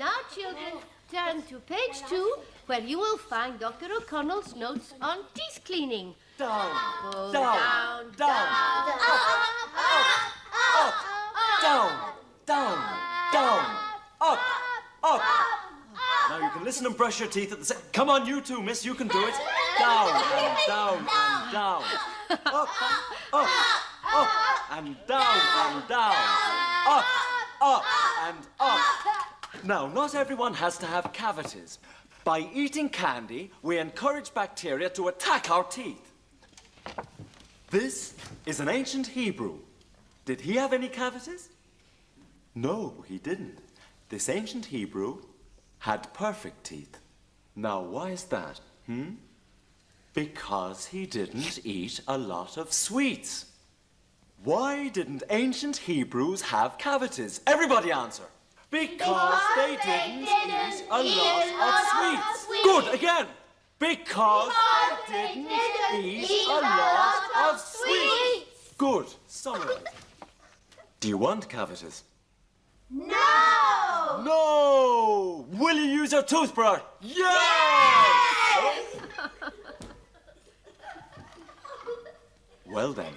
Now, children, turn to page 2, where you will find Dr. O'Connell's notes on teeth cleaning. Down, Go down, down, down, up. Now you can listen and brush your teeth at the same... Come on, you two, miss, you can do it. Down and down and down. Up, and down and down. Up and up. Now, not everyone has to have cavities. By eating candy, we encourage bacteria to attack our teeth. This is an ancient Hebrew. Did he have any cavities? No, he didn't. This ancient Hebrew had perfect teeth. Now, why is that? Because he didn't eat a lot of sweets. Why didn't ancient Hebrews have cavities? Everybody answer. Because they didn't eat a lot of sweets. Good, again. Because they didn't eat a lot of sweets. Good, summarize. Do you want cavities? No! No! Will you use your toothbrush? Yes! Well then.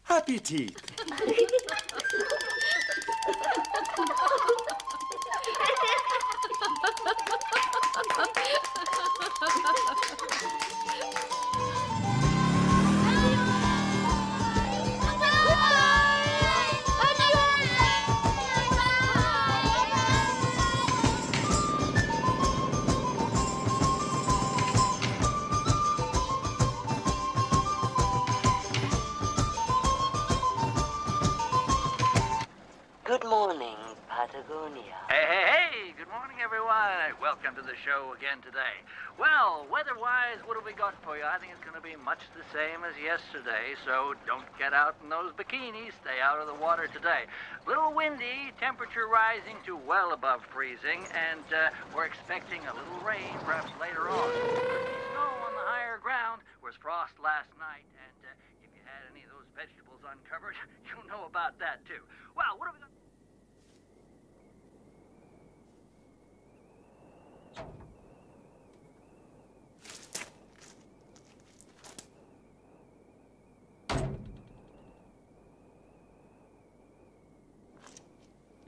Happy teeth. Good morning, Patagonia. Hey, good morning, everyone. Welcome to the show again today. Well, weather-wise, what have we got for you? I think it's going to be much the same as yesterday, so don't get out in those bikinis. Stay out of the water today. A little windy, temperature rising to well above freezing, and we're expecting a little rain perhaps later on. Snow on the higher ground. Was frost last night, and if you had any of those vegetables uncovered, you'll know about that, too. Well, what have we got?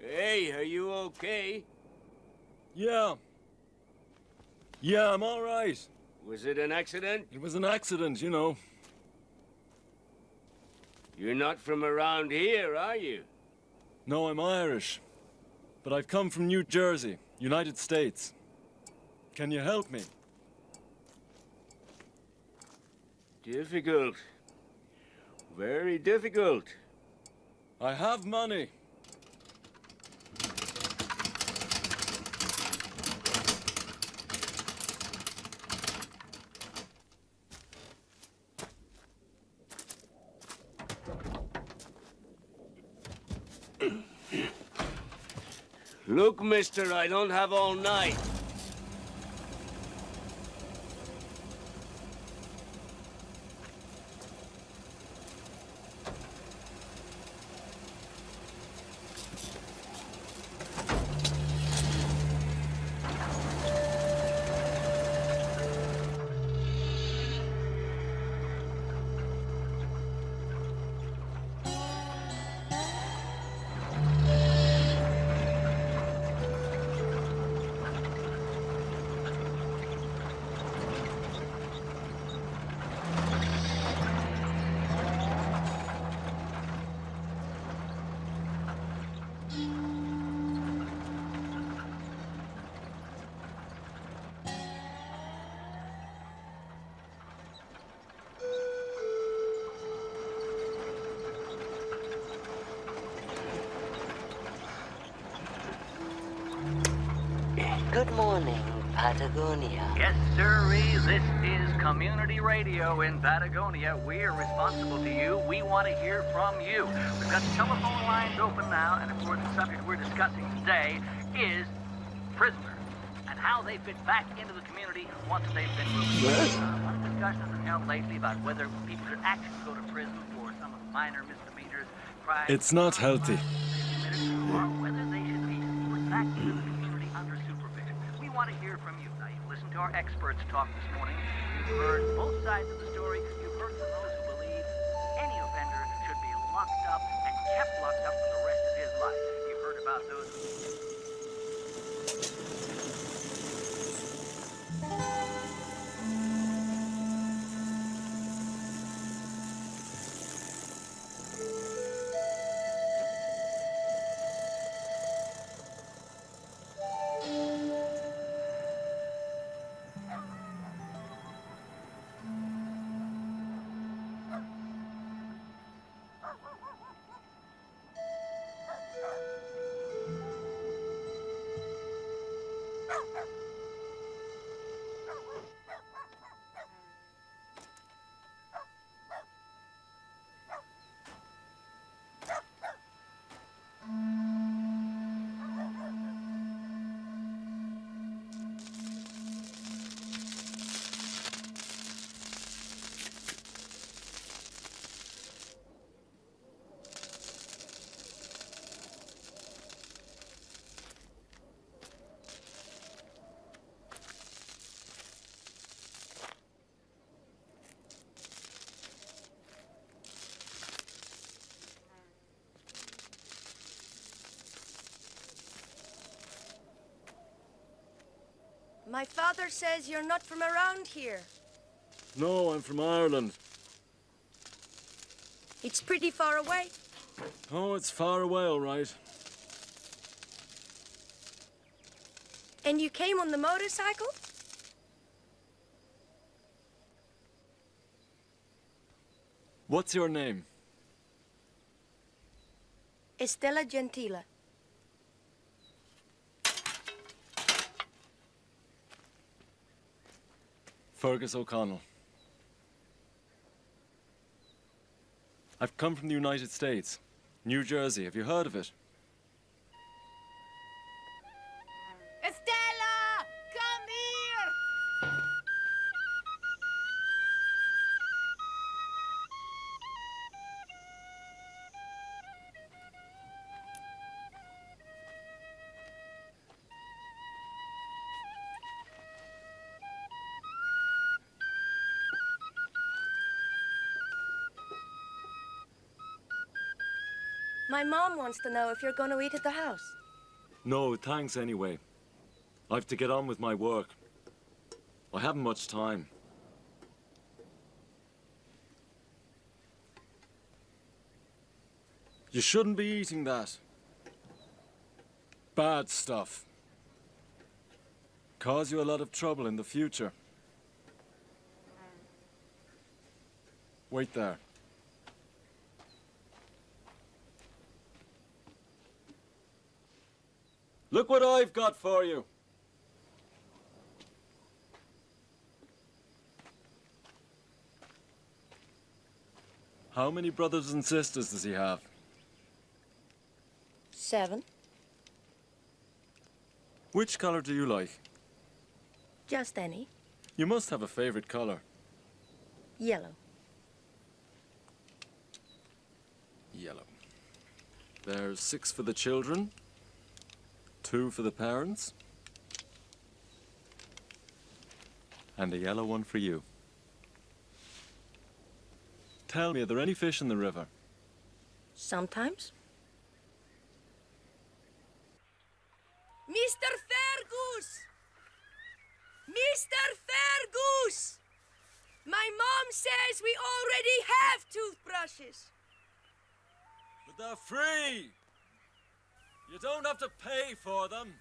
Hey, are you okay? Yeah, I'm all right. Was it an accident? It was an accident, you know. You're not from around here, are you? No, I'm Irish. But I've come from New Jersey, United States. Can you help me? Difficult. Very difficult. I have money. Look, mister, I don't have all night. Good morning, Patagonia. Yes, sirree, this is community radio in Patagonia. We are responsible to you. We want to hear from you. We've got the telephone lines open now, and of course the subject we're discussing today is prisoners and how they fit back into the community once they've been released. A lot of discussions have been held lately about whether people should actually go to prison for some of the minor misdemeanors, crimes... It's not healthy. Or whether they our experts talk this morning. You've heard both sides of the story. You've heard from those who believe any offender should be locked up and kept locked up for the rest of his life. You've heard about those who... My father says you're not from around here. No, I'm from Ireland. It's pretty far away. Oh, it's far away, all right. And you came on the motorcycle? What's your name? Estella Gentile. Fergus O'Connell. I've come from the United States, New Jersey. Have you heard of it? Estella! Come here! My mom wants to know if you're going to eat at the house. No, thanks anyway. I've to get on with my work. I haven't much time. You shouldn't be eating that. Bad stuff. Cause you a lot of trouble in the future. Wait there. Look what I've got for you. How many brothers and sisters does he have? 7. Which color do you like? Just any. You must have a favorite color. Yellow. Yellow. There's 6 for the children. 2 for the parents. And a yellow one for you. Tell me, are there any fish in the river? Sometimes. Mr. Fergus! Mr. Fergus! My mom says we already have toothbrushes. But they're free! You don't have to pay for them.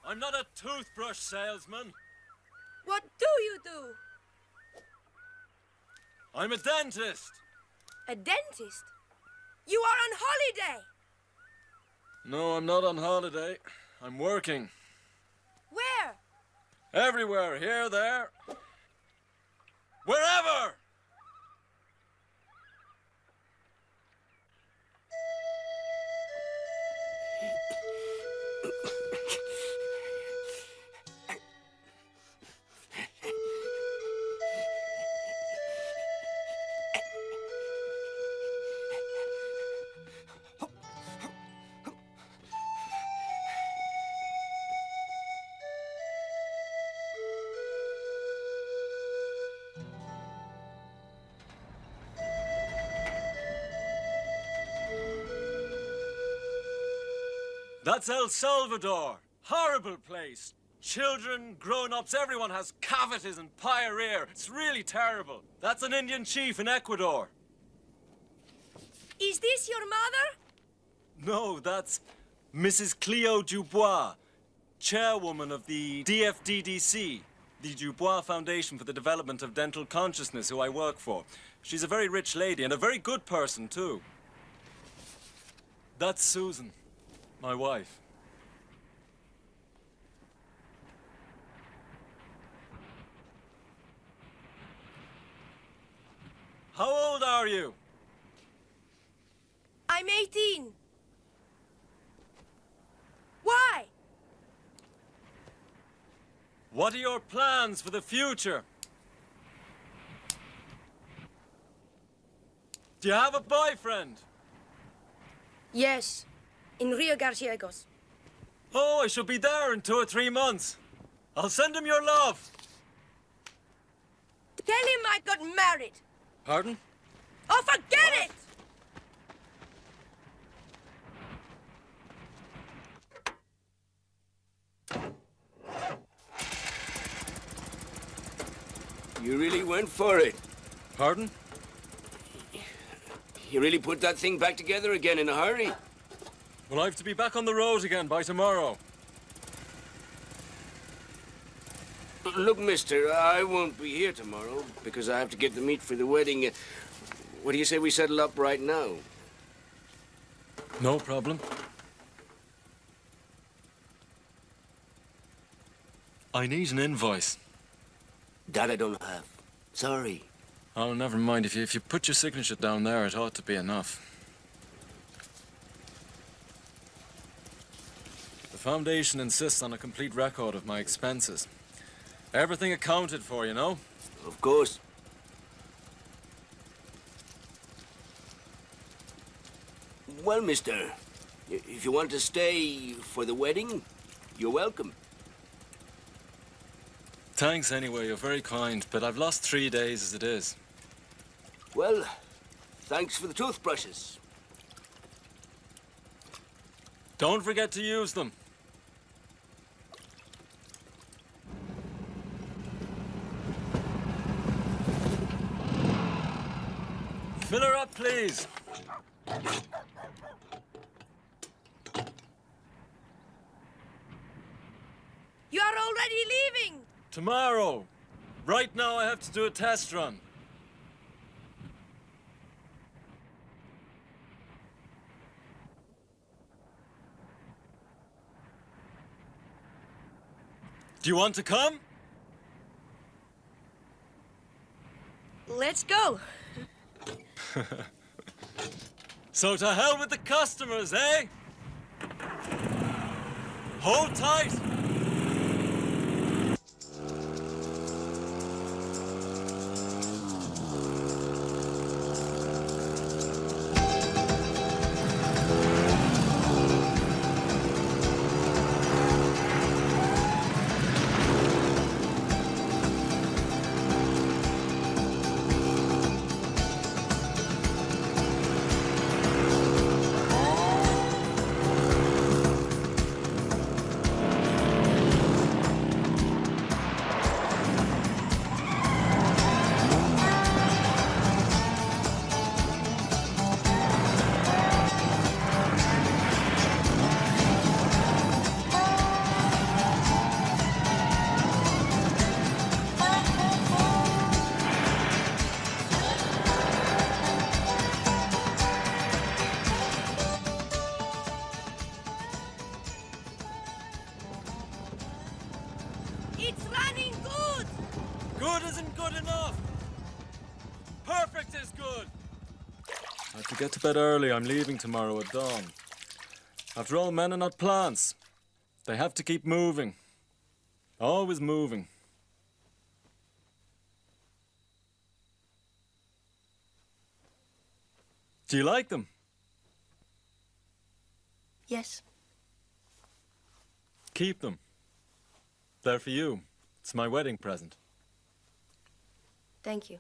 I'm not a toothbrush salesman. What do you do? I'm a dentist. A dentist? You are on holiday. No, I'm not on holiday. I'm working. Where? Everywhere, here, there. Wherever! That's El Salvador. Horrible place. Children, grown-ups, everyone has cavities and pyorrhea. It's really terrible. That's an Indian chief in Ecuador. Is this your mother? No, that's Mrs. Cleo Dubois, chairwoman of the DFDDC, the Dubois Foundation for the Development of Dental Consciousness, who I work for. She's a very rich lady and a very good person, too. That's Susan, my wife. How old are you? I'm 18. Why? What are your plans for the future? Do you have a boyfriend? Yes, in Rio Gallegos. Oh, I shall be there in 2 or 3 months. I'll send him your love. Tell him I got married. Pardon? Oh, forget it! You really went for it. Pardon? You really put that thing back together again in a hurry. Well, I have to be back on the road again by tomorrow. Look, mister, I won't be here tomorrow because I have to get the meat for the wedding. What do you say we settle up right now? No problem. I need an invoice. That I don't have. Sorry. Oh, never mind. If you put your signature down there, it ought to be enough. The foundation insists on a complete record of my expenses. Everything accounted for, you know? Of course. Well, mister, if you want to stay for the wedding, you're welcome. Thanks anyway, you're very kind, but I've lost 3 days as it is. Well, thanks for the toothbrushes. Don't forget to use them. Fill her up, please. You are already leaving. Tomorrow. Right now I have to do a test run. Do you want to come? Let's go. So to hell with the customers, eh? Hold tight. It's running good. Good isn't good enough. Perfect is good. I have to get to bed early. I'm leaving tomorrow at dawn. After all, men are not plants. They have to keep moving. Always moving. Do you like them? Yes. Keep them. They're for you. It's my wedding present. Thank you.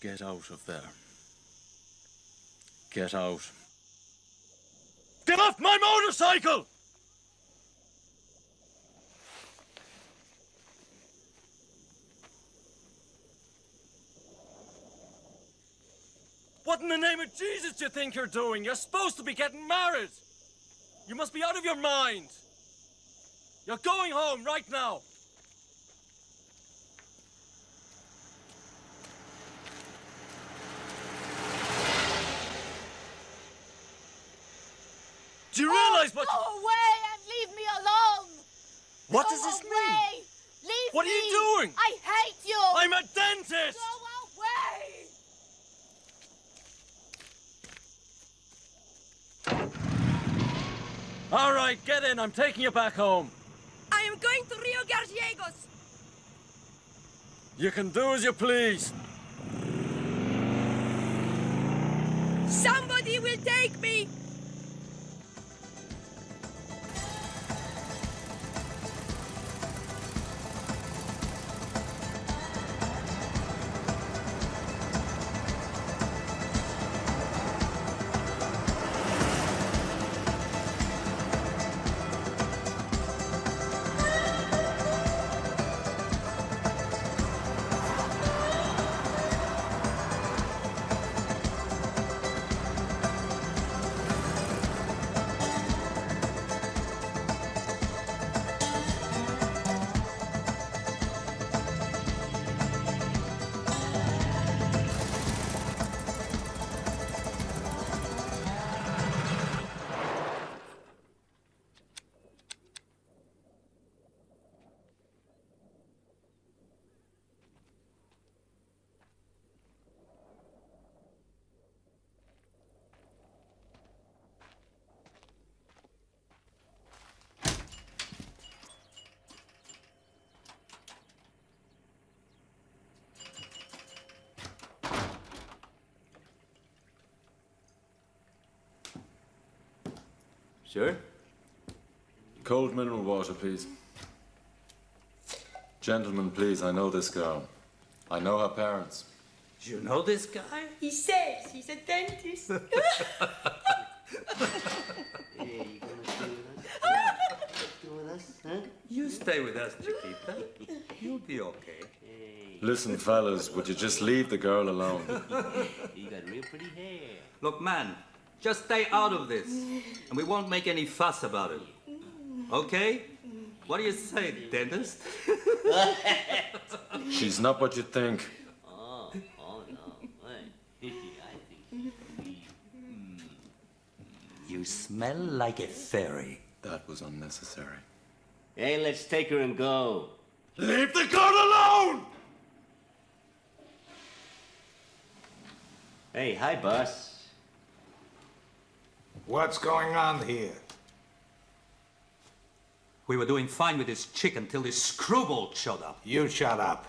Get out of there. Get out. Get off my motorcycle! What in the name of Jesus do you think you're doing? You're supposed to be getting married. You must be out of your mind. You're going home right now. Do you realize what... Go away and leave me alone! What Go does this away. mean? Leave What me! are you doing? I hate you! I'm a dentist! Go away! All right, get in. I'm taking you back home. I am going to Rio Gallegos. You can do as you please. Somebody will take me. Sure? Cold mineral water, please. Gentlemen, please, I know this girl. I know her parents. You know this guy? He says he's a dentist. You stay with us, Chiquita. You'll be okay. Listen, fellas, would you just leave the girl alone? You got real pretty hair. Look, man, just stay out of this, and we won't make any fuss about it. Okay? What do you say, dentist? She's not what you think. Oh no. I think You smell like a fairy. That was unnecessary. Hey, let's take her and go. Leave the girl alone! Hey, hi, boss. What's going on here? We were doing fine with this chick until this screwball showed up. You shut up.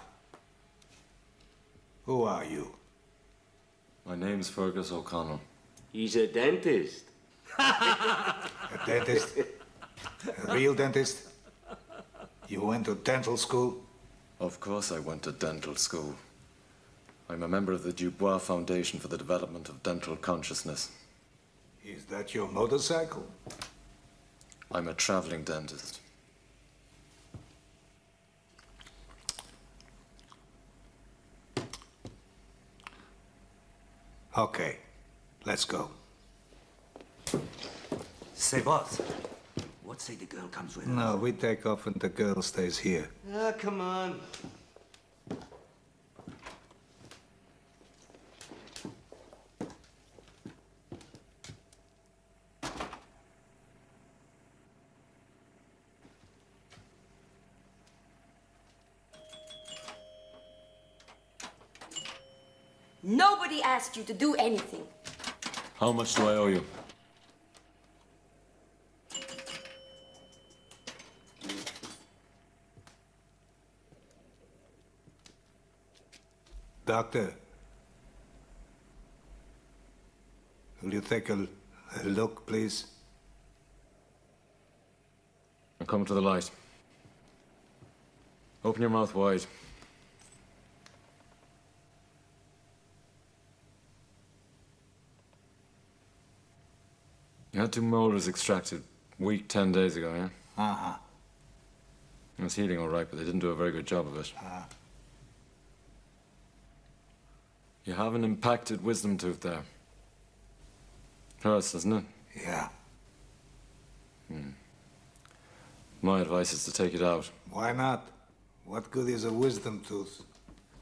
Who are you? My name's Fergus O'Connell. He's a dentist. A dentist? A real dentist? You went to dental school? Of course I went to dental school. I'm a member of the Dubois Foundation for the Development of Dental Consciousness. Is that your motorcycle? I'm a traveling dentist. Okay, let's go. Say, boss, what say the girl comes with us? No, we take off and the girl stays here. Ah, come on. Nobody asked you to do anything. How much do I owe you? Doctor, will you take a look, please? I'm coming to the light. Open your mouth wide. had 2 molars extracted a week, 10 days ago, yeah? Uh-huh. It was healing all right, but they didn't do a very good job of it. You have an impacted wisdom tooth there. Hurts, doesn't it? Yeah. My advice is to take it out. Why not? What good is a wisdom tooth?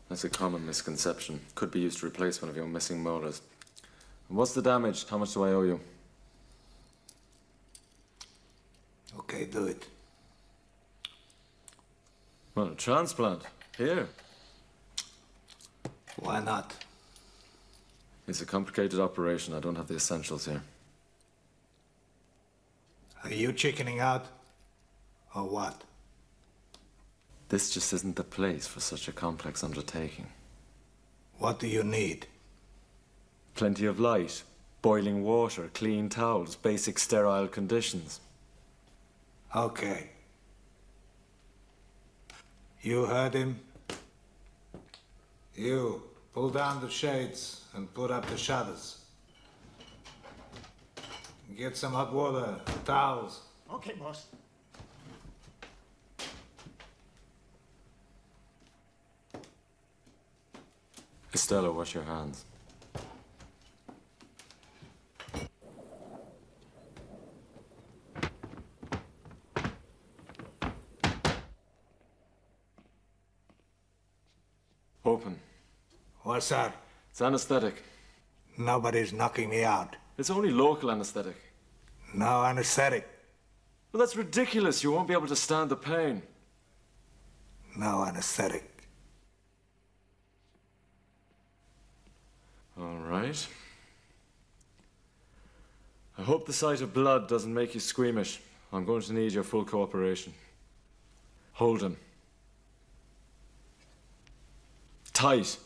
That's a common misconception. Could be used to replace one of your missing molars. And what's the damage? How much do I owe you? Okay, do it. Well, a transplant. Here. Why not? It's a complicated operation. I don't have the essentials here. Are you chickening out? Or what? This just isn't the place for such a complex undertaking. What do you need? Plenty of light, boiling water, clean towels, basic sterile conditions. Okay. You heard him? You, pull down the shades and put up the shutters. Get some hot water, towels. Okay, boss. Estella, wash your hands. Open. What's that? It's anesthetic. Nobody's knocking me out. It's only local anesthetic. No anesthetic. Well, that's ridiculous. You won't be able to stand the pain. No anesthetic. All right. I hope the sight of blood doesn't make you squeamish. I'm going to need your full cooperation. Hold him. Tight.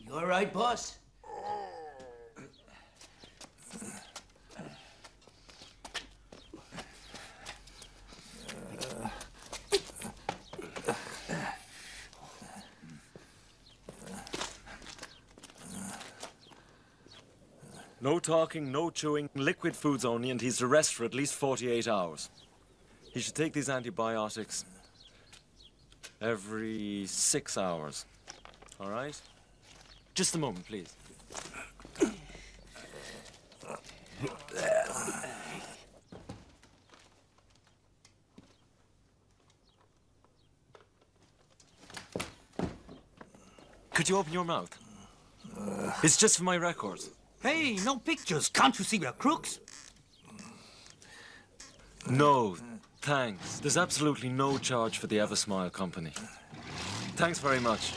You all right, boss? No talking, no chewing, liquid foods only, and he's to rest for at least 48 hours. He should take these antibiotics every 6 hours. All right? Just a moment, please. Could you open your mouth? It's just for my records. Hey, no pictures. Can't you see we're crooks? No, thanks. There's absolutely no charge for the Eversmile company. Thanks very much.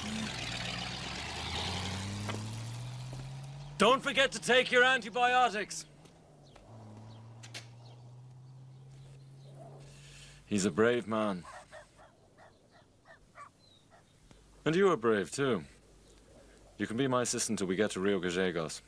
Don't forget to take your antibiotics. He's a brave man. And you are brave, too. You can be my assistant till we get to Rio Gallegos.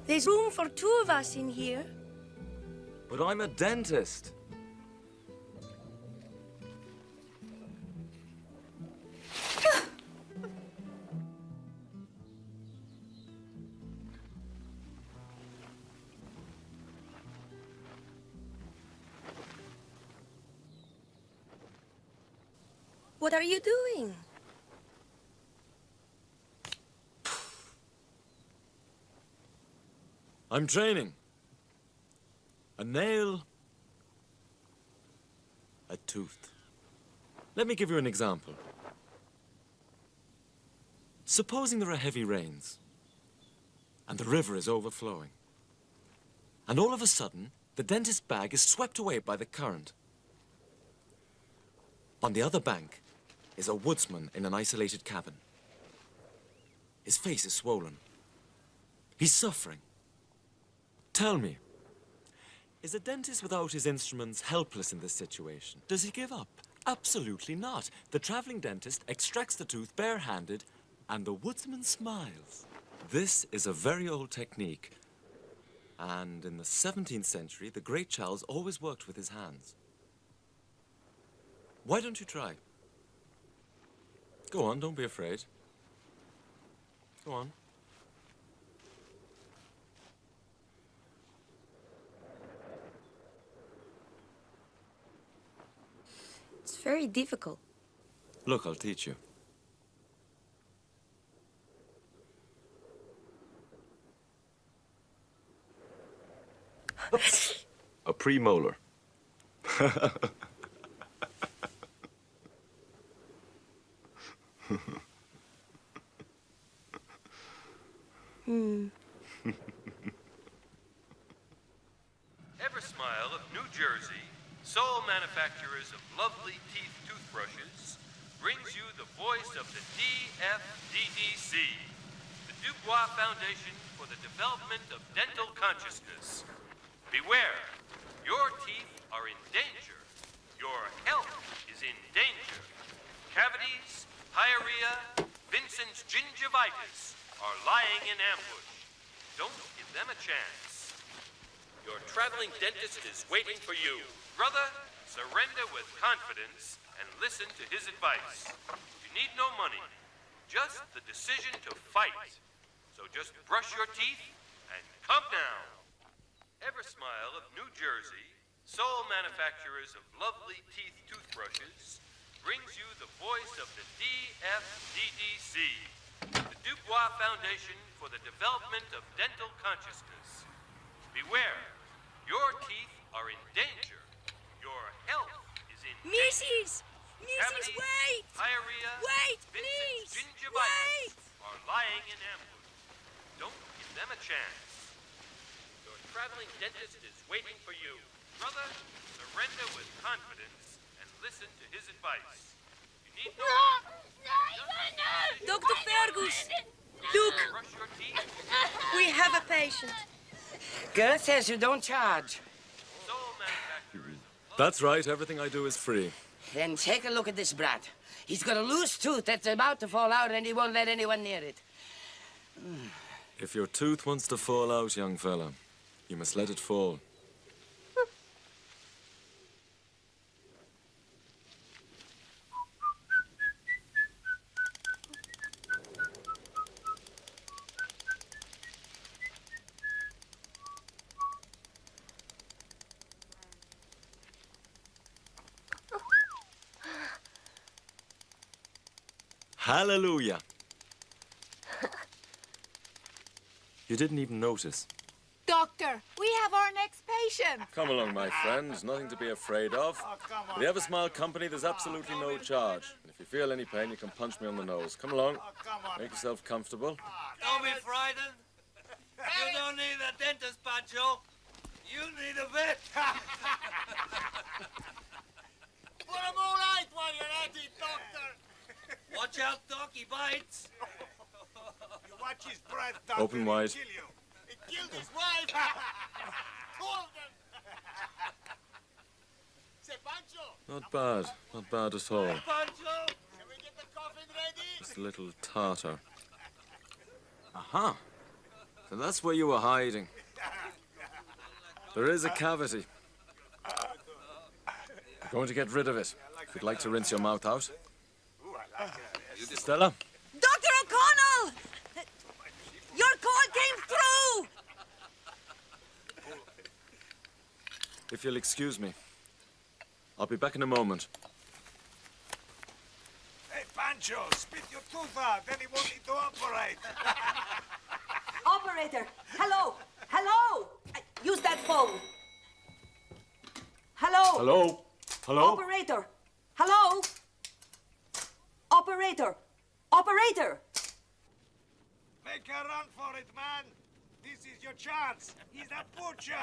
There's room for 2 of us in here. But I'm a dentist. What are you doing? I'm training. A nail, a tooth. Let me give you an example. Supposing there are heavy rains, and the river is overflowing, and all of a sudden, the dentist's bag is swept away by the current. On the other bank is a woodsman in an isolated cabin. His face is swollen. He's suffering. Tell me, is a dentist without his instruments helpless in this situation? Does he give up? Absolutely not. The traveling dentist extracts the tooth barehanded, and the woodsman smiles. This is a very old technique. And in the 17th century, the great Charles always worked with his hands. Why don't you try? Go on, don't be afraid. Go on. It's very difficult. Look, I'll teach you. A premolar. Eversmile of New Jersey, sole manufacturers of lovely teeth toothbrushes, brings you the voice of the DFDDC, the Dubois Foundation for the Development of Dental Consciousness. Beware, your teeth are in danger. Your health is in danger. Cavities, pyorrhea, Vincent's gingivitis are lying in ambush. Don't give them a chance. Your traveling dentist is waiting for you. Brother, surrender with confidence and listen to his advice. You need no money, just the decision to fight. So just brush your teeth and come down. Eversmile of New Jersey, sole manufacturers of lovely teeth toothbrushes, brings you the voice of the DFDDC, the Dubois Foundation for the Development of Dental Consciousness. Beware, your teeth are in danger. Your health is in Mrs. danger. Mrs. Cavities, Wait! Pyorrhea, Wait, Vincent's please! gingivitis are lying in ambush. Don't give them a chance. Your traveling dentist is waiting for you. Brother, surrender with confidence and listen to his advice. You need no... Dr. Fergus! Look! Brush your teeth. We have a patient. Girl says you don't charge. Sole manufacturers. That's right, everything I do is free. Then take a look at this brat. He's got a loose tooth that's about to fall out and he won't let anyone near it. If your tooth wants to fall out, young fella, you must let it fall. Hallelujah. You didn't even notice. Doctor, we have our next patient. Come along, my friends. Nothing to be afraid of. For the Eversmile Company, there's absolutely no charge. And if you feel any pain, you can punch me on the nose. Come along. Make yourself comfortable. Don't be frightened. You don't need a dentist, Pancho. You need a vet. Put him all right while you're at it, doctor. Watch out, Doc. He bites. You watch his breath, doctor. Open wide. He'll kill you. It killed his wife. Two of them. Say, Pancho. Not bad. Not bad at all. Pancho. Can we get the coffin ready? Just a little tartar. Aha. So that's where you were hiding. There is a cavity. I'm going to get rid of it. If you'd like to rinse your mouth out. Stella? Dr. O'Connell! Your call came through! If you'll excuse me, I'll be back in a moment. Hey, Pancho, spit your tooth out, then he won't need to operate. Operator, hello, hello. Use that phone. Hello. Hello? Hello? Operator, hello. Operator, operator. Make a run for it, man. This is your chance. He's a butcher.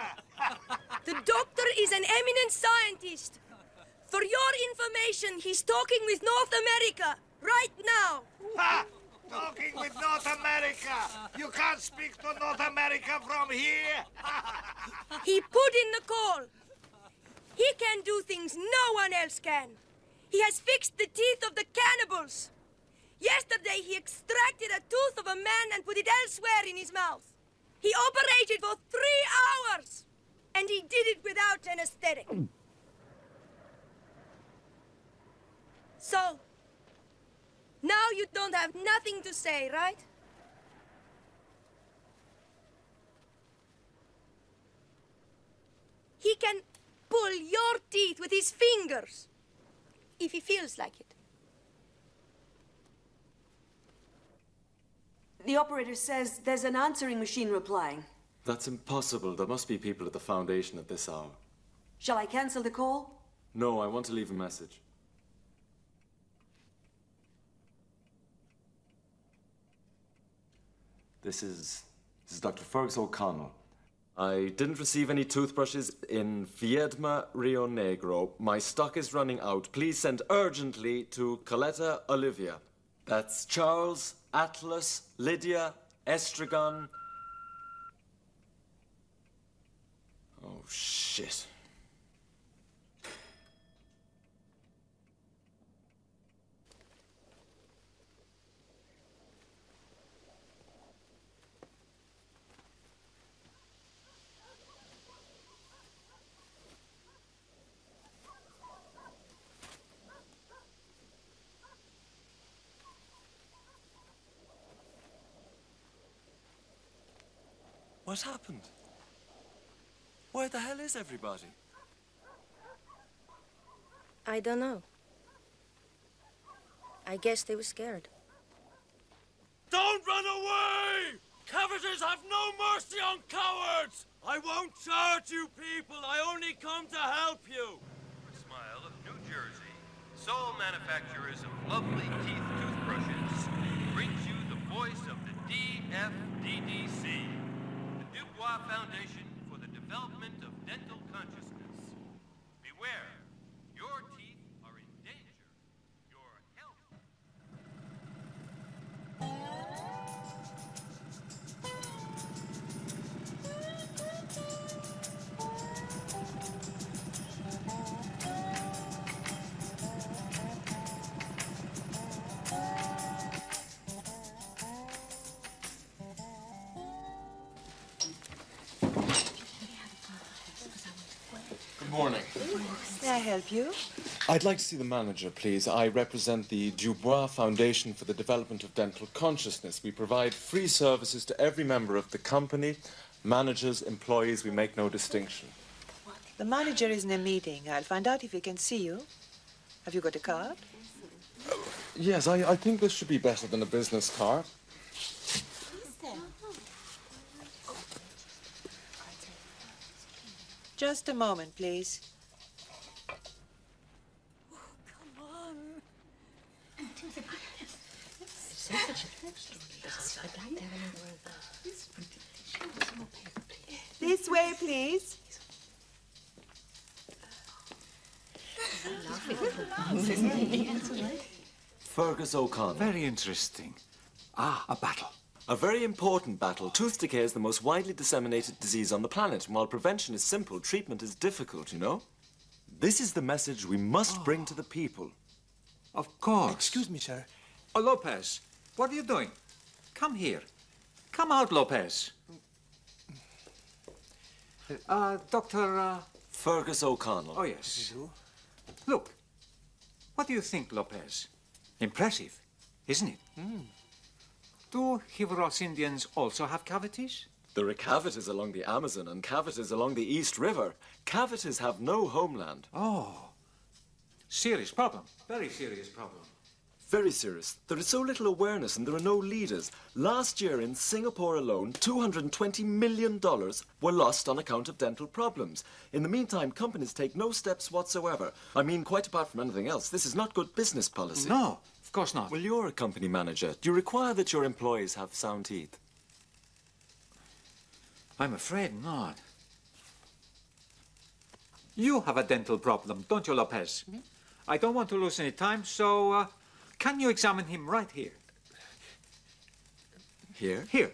The doctor is an eminent scientist. For your information, he's talking with North America right now. Ha! Talking with North America. You can't speak to North America from here. He put in the call. He can do things no one else can. He has fixed the teeth of the cannibals. Yesterday, he extracted a tooth of a man and put it elsewhere in his mouth. He operated for 3 hours, and he did it without anesthetic. So, now you don't have nothing to say, right? He can pull your teeth with his fingers, if he feels like it. The operator says there's an answering machine replying. That's impossible. There must be people at the Foundation at this hour. Shall I cancel the call? No, I want to leave a message. This is Dr. Fergus O'Connell. I didn't receive any toothbrushes in Viedma, Rio Negro. My stock is running out. Please send urgently to Coletta Olivia. That's Charles, Atlas, Lydia, Estragon. Oh, shit. What happened? Where the hell is everybody? I don't know. I guess they were scared. Don't run away! Coveters have no mercy on cowards! I won't charge you people. I only come to help you. Smile of New Jersey, sole manufacturers of lovely teeth toothbrushes, brings you the voice of the DFDDC, the Dubois Foundation for the Development of Dental Consciousness. Beware, your teeth are in danger. Your health. Good morning. May I help you? I'd like to see the manager, please. I represent the Dubois Foundation for the Development of Dental Consciousness. We provide free services to every member of the company. Managers, employees, we make no distinction. The manager is in a meeting. I'll find out if he can see you. Have you got a card? Yes, I think this should be better than a business card. Just a moment, please. This way, please. Fergus O'Connell. Very interesting. Ah, a battle. A very important battle. Tooth decay is the most widely disseminated disease on the planet. And while prevention is simple, treatment is difficult, you know? This is the message we must bring to the people. Of course. Excuse me, sir. Oh, Lopez, what are you doing? Come here. Come out, Lopez. Dr. Fergus O'Connell. Oh, yes. Look, what do you think, Lopez? Impressive, isn't it? Do Jivaros Indians also have cavities? There are cavities along the Amazon and cavities along the East River. Cavities have no homeland. Oh, serious problem. Very serious problem. Very serious. There is so little awareness and there are no leaders. Last year in Singapore alone, $220 million were lost on account of dental problems. In the meantime, companies take no steps whatsoever. I mean, quite apart from anything else, this is not good business policy. No, of course not. Well, you're a company manager. Do you require that your employees have sound teeth? I'm afraid not. You have a dental problem, don't you, Lopez? I don't want to lose any time, so can you examine him right here? Here? Here.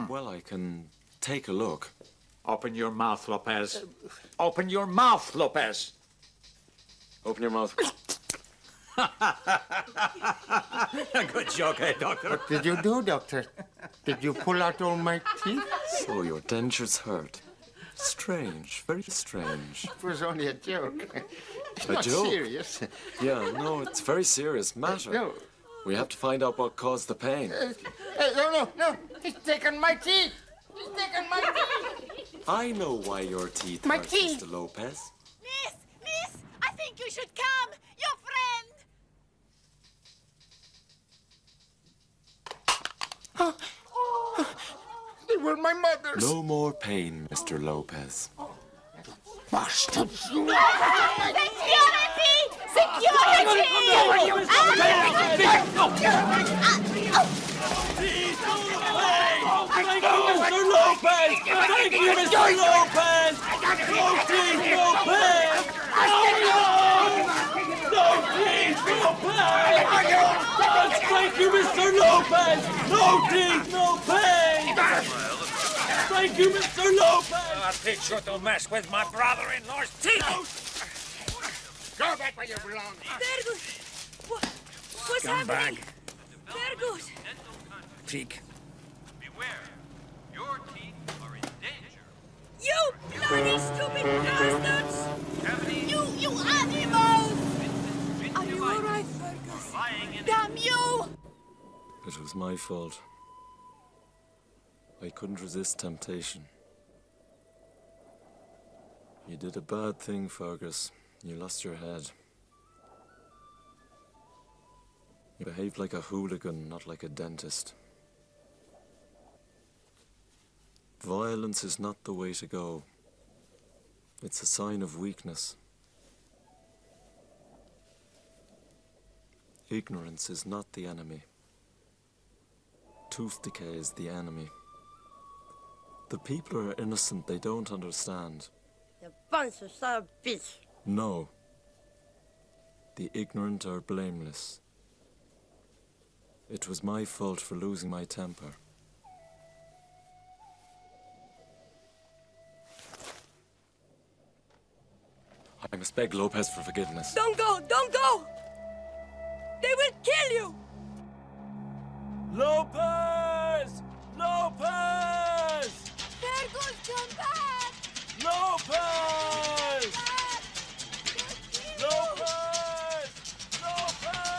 Well, I can take a look. Open your mouth, Lopez. Open your mouth, Lopez. Open your mouth. Good joke, eh, Doctor? What did you do, Doctor? Did you pull out all my teeth? So your dentures hurt. Strange, very strange. It was only a joke. It's A not joke? serious. Yeah, no, it's a very serious matter. No. We have to find out what caused the pain. No. He's taken my teeth. He's taken my teeth. I know why your teeth My hurt, teeth. Mr. Lopez. Miss, I think you should come. Your friend. They were my mother's. No more pain, Mr. Lopez. Bastards. Security! Security! Thank you, Mr. Lopez! Thank you, Mr. Lopez! No teeth, no pain! No teeth, no pain! Thank you, Mr. Lopez! No teeth, no pain! Thank you, Mr. Lopez! I'll teach you to mess with my brother-in-law's teeth! Go back where you belong. Fergus! What's Scumbag. happening? Fergus! Peek. Beware, your teeth are in danger. You bloody stupid bastards! You animals! Are you all right, Fergus? Damn you! It was my fault. I couldn't resist temptation. You did a bad thing, Fergus. You lost your head. You behaved like a hooligan, not like a dentist. Violence is not the way to go. It's a sign of weakness. Ignorance is not the enemy. Tooth decay is the enemy. The people are innocent, they don't understand. You bunch of son of a bitch. No. The ignorant are blameless. It was my fault for losing my temper. I must beg Lopez for forgiveness. Don't go! Don't go! They will kill you! Lopez! Lopez! Fergus, come back! Lopez! Lopez! Lopez!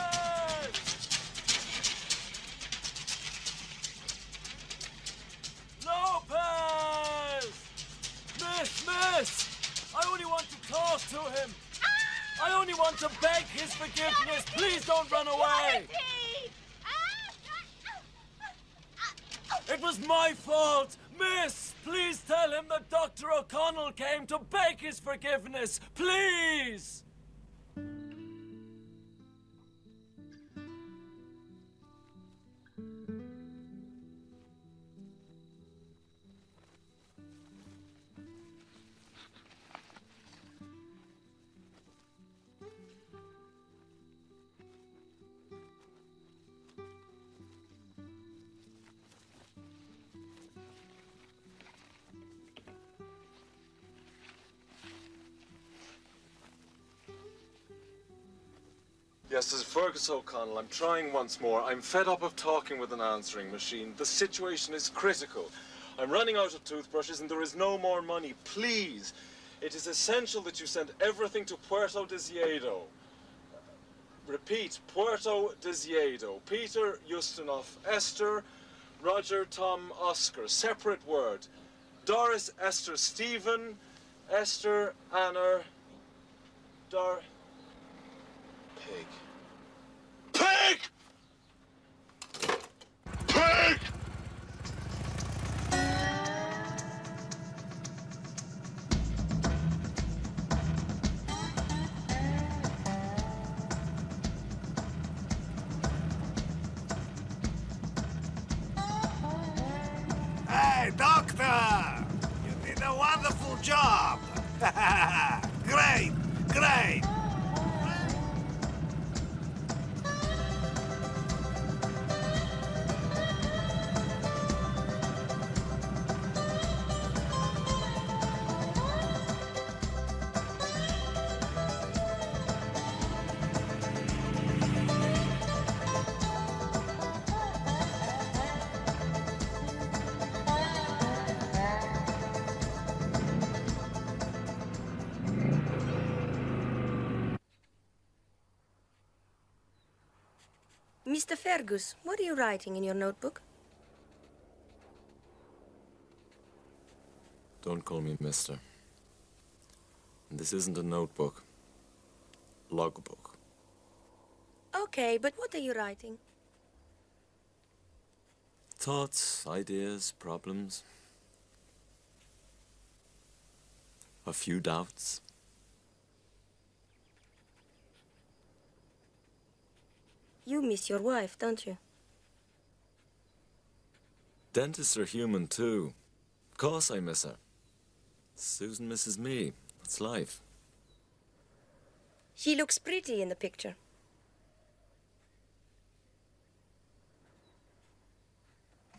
Lopez! Miss! I only want to talk to him. I only want to beg his forgiveness. Please don't run away. It was my fault. Miss, please tell him that Dr. O'Connell came to beg his forgiveness. Please. Yes, this is Fergus O'Connell. I'm trying once more. I'm fed up of talking with an answering machine. The situation is critical. I'm running out of toothbrushes and there is no more money. Please, it is essential that you send everything to Puerto Desiedo. Repeat, Puerto Desiedo. Peter Ustinov, Esther, Roger, Tom, Oscar. Separate word. Doris, Esther, Stephen, Esther, Anna, Pig. Pig! Pig! Hey, Doctor! You did a wonderful job! Great! Great! Mr. Fergus, what are you writing in your notebook? Don't call me mister. This isn't a notebook. Logbook. Okay, but what are you writing? Thoughts, ideas, problems. A few doubts. You miss your wife, don't you? Dentists are human too. Of course I miss her. Susan misses me. That's life. She looks pretty in the picture.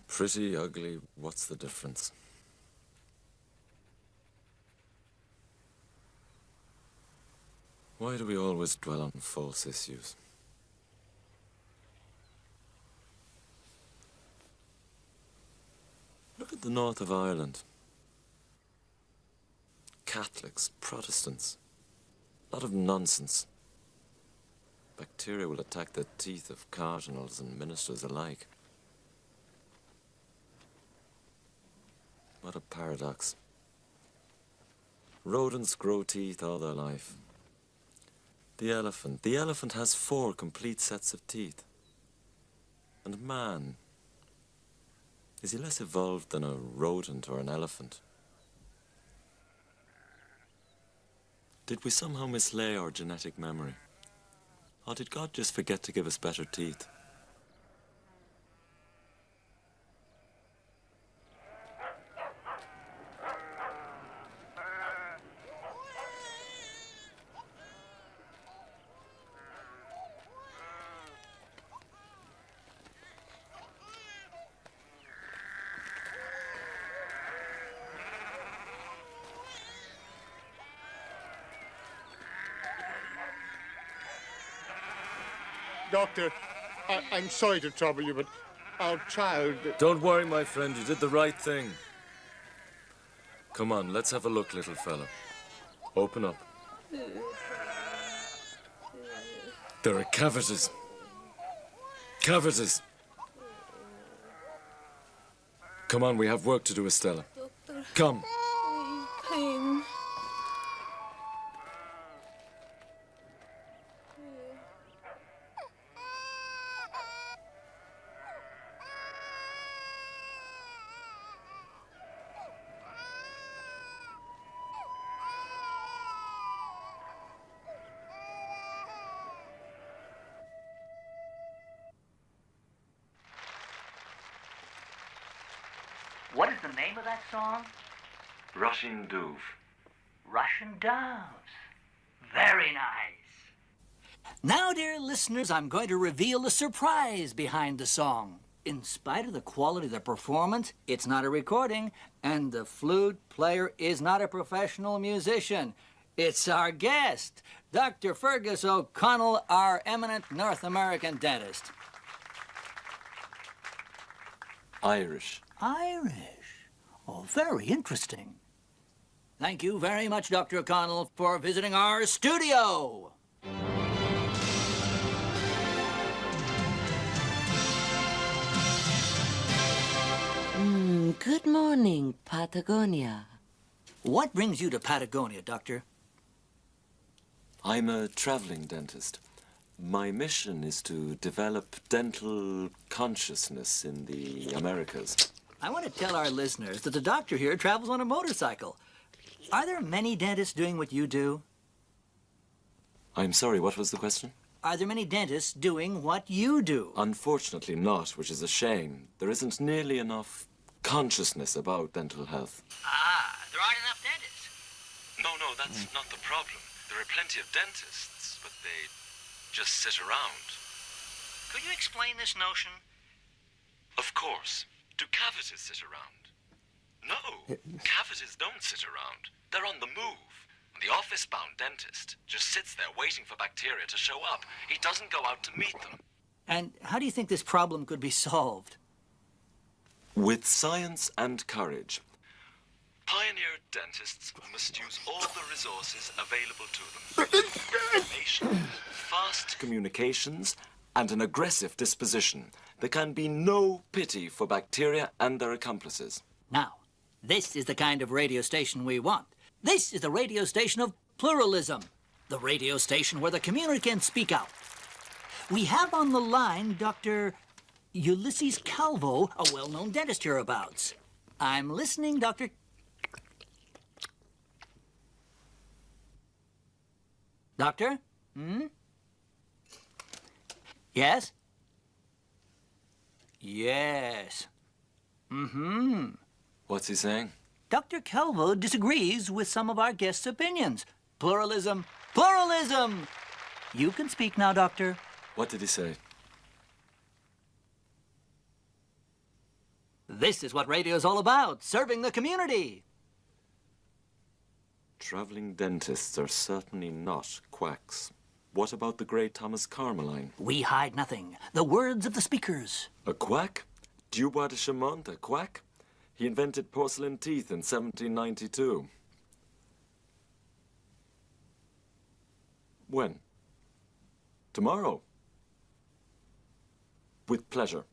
Pretty, ugly, what's the difference? Why do we always dwell on false issues? Look at the north of Ireland. Catholics, Protestants. A lot of nonsense. Bacteria will attack the teeth of cardinals and ministers alike. What a paradox. Rodents grow teeth all their life. The elephant has 4 complete sets of teeth. And man, is he less evolved than a rodent or an elephant? Did we somehow mislay our genetic memory? Or did God just forget to give us better teeth? Doctor, I'm sorry to trouble you, but our child... Don't worry, my friend. You did the right thing. Come on, let's have a look, little fella. Open up. There are cavities. Cavities. Come on, we have work to do, Estella. Doctor. Come. Pain. What is the name of that song? Russian Dove. Russian Doves. Very nice. Now, dear listeners, I'm going to reveal the surprise behind the song. In spite of the quality of the performance, it's not a recording, and the flute player is not a professional musician. It's our guest, Dr. Fergus O'Connell, our eminent North American dentist. Irish. Irish? Oh, very interesting. Thank you very much, Dr. O'Connell, for visiting our studio. Good morning, Patagonia. What brings you to Patagonia, Doctor? I'm a traveling dentist. My mission is to develop dental consciousness in the Americas. I want to tell our listeners that the doctor here travels on a motorcycle. Are there many dentists doing what you do? I'm sorry, what was the question? Are there many dentists doing what you do? Unfortunately not, which is a shame. There isn't nearly enough consciousness about dental health. There aren't enough dentists. No, that's not the problem. There are plenty of dentists, but they just sit around. Could you explain this notion? Of course. Do cavities sit around? No, cavities don't sit around. They're on the move. The office-bound dentist just sits there waiting for bacteria to show up. He doesn't go out to meet them. And how do you think this problem could be solved? With science and courage. Pioneer dentists must use all the resources available to them. Information, fast communications, and an aggressive disposition. There can be no pity for bacteria and their accomplices. Now, this is the kind of radio station we want. This is the radio station of pluralism. The radio station where the community can speak out. We have on the line Dr. Ulysses Calvo, a well-known dentist hereabouts. I'm listening, Dr. Doctor? Yes? Yes. What's he saying? Dr. Calvo disagrees with some of our guests' opinions. Pluralism. Pluralism! You can speak now, Doctor. What did he say? This is what radio's all about, serving the community. Traveling dentists are certainly not quacks. What about the great Thomas Carmeline? We hide nothing. The words of the speakers. A quack? Dubois de Chamont, a quack? He invented porcelain teeth in 1792. When? Tomorrow. With pleasure.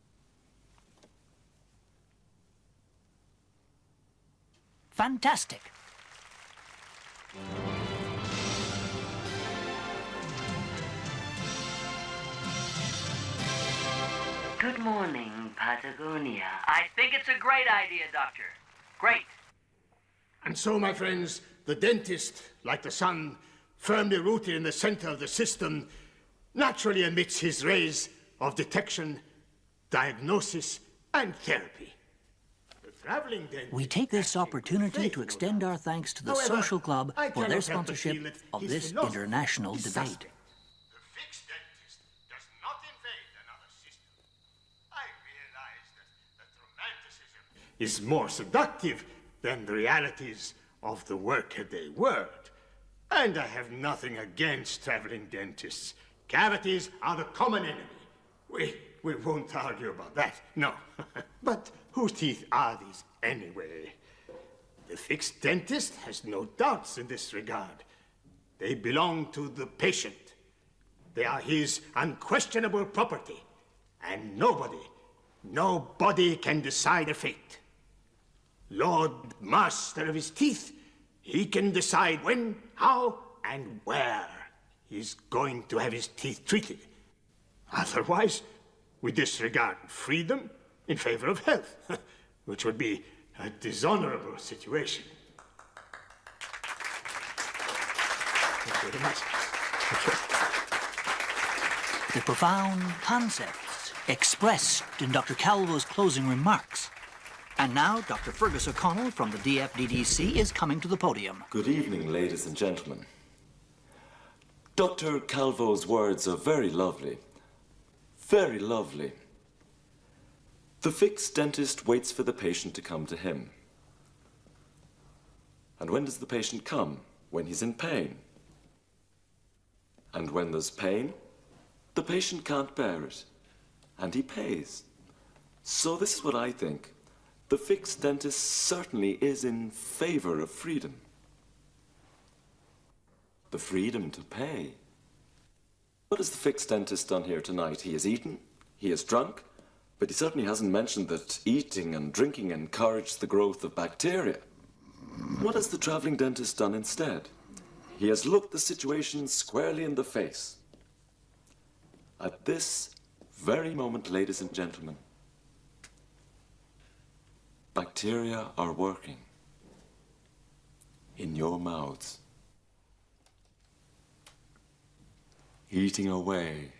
Fantastic. Good morning, Patagonia. I think it's a great idea, Doctor. Great. And so, my friends, the dentist, like the sun, firmly rooted in the center of the system, naturally emits his rays of detection, diagnosis, and therapy. The traveling dentist... We take this opportunity to extend our thanks to the However, Social Club I for cannot their help but sponsorship feel that of his this philosophy international is debate. suspect. The fixed dentist does not invade another system. I realize that romanticism is more seductive than the realities of the workaday world. And I have nothing against traveling dentists. Cavities are the common enemy. We won't argue about that, no. But whose teeth are these anyway? The fixed dentist has no doubts in this regard. They belong to the patient. They are his unquestionable property. And nobody can decide their fate. Lord Master of his teeth, he can decide when, how, and where he's going to have his teeth treated. Otherwise, we disregard freedom in favor of health, which would be a dishonorable situation. Thank you very much. The profound concepts expressed in Dr. Calvo's closing remarks. And now, Dr. Fergus O'Connell from the DFDDC is coming to the podium. Good evening, ladies and gentlemen. Dr. Calvo's words are very lovely. Very lovely. The fixed dentist waits for the patient to come to him. And when does the patient come? when he's in pain. And when there's pain, the patient can't bear it, and he pays. So this is what I think. The fixed dentist certainly is in favor of freedom. The freedom to pay. What has the fixed dentist done here tonight? He has eaten, he has drunk, but he certainly hasn't mentioned that eating and drinking encourage the growth of bacteria. What has the traveling dentist done instead? He has looked the situation squarely in the face. At this very moment, ladies and gentlemen, bacteria are working in your mouths, eating away,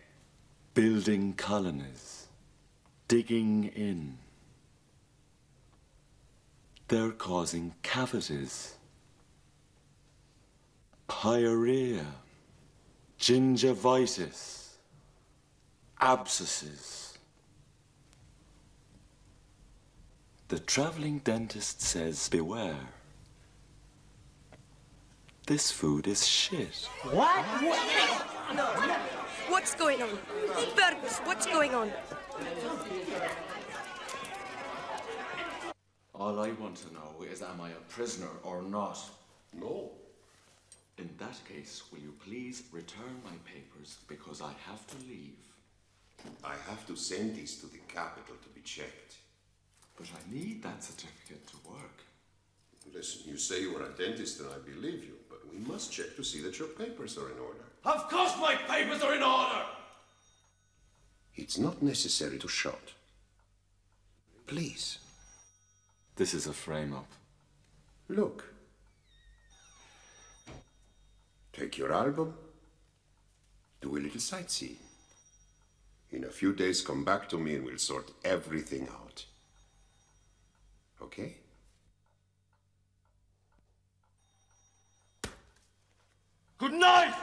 building colonies, digging in. They're causing cavities, pyorrhea, gingivitis, abscesses. The traveling dentist says, beware. This food is shit. What? No. What's going on? Fergus, what's going on? All I want to know is, am I a prisoner or not? No. In that case, will you please return my papers, because I have to leave. I have to send these to the capital to be checked. But I need that certificate to work. Listen, you say you are a dentist and I believe you, but we must check to see that your papers are in order. Of course my papers are in order! It's not necessary to shout. Please. This is a frame-up. Look. Take your album. Do a little sightseeing. In a few days, come back to me and we'll sort everything out. Okay? Good night!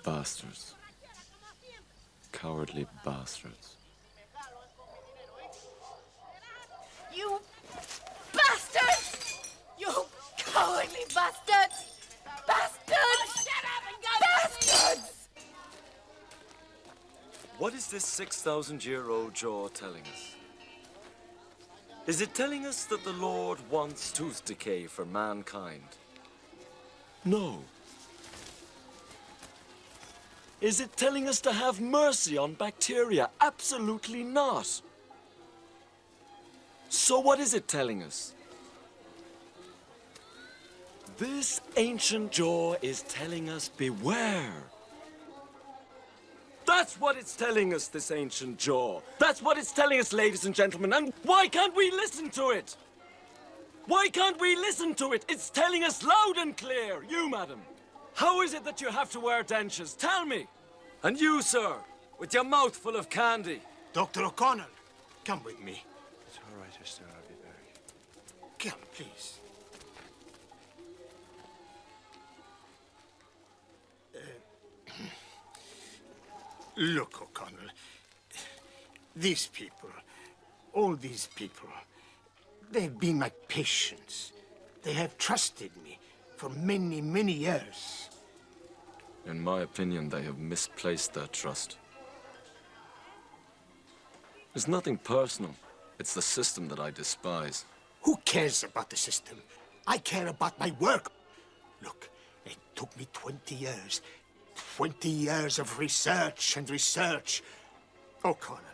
Bastards. Cowardly bastards. You bastards! You cowardly bastards! Bastards! Shut up and go! Bastards! What is this 6,000-year-old jaw telling us? Is it telling us that the Lord wants tooth decay for mankind? No. Is it telling us to have mercy on bacteria? Absolutely not. So what is it telling us? This ancient jaw is telling us beware. That's what it's telling us, this ancient jaw. That's what it's telling us, ladies and gentlemen. And why can't we listen to it? Why can't we listen to it? It's telling us loud and clear. You, madam. How is it that you have to wear dentures? Tell me. And you, sir, with your mouth full of candy. Dr. O'Connell, come with me. It's all right, Esther. I'll be back. Come, please. Look, O'Connell. These people, all these people, they've been my patients. They have trusted me for many, many years. In my opinion, they have misplaced their trust. It's nothing personal. It's the system that I despise. Who cares about the system? I care about my work. Look, it took me 20 years. 20 years of research and research. O'Connell,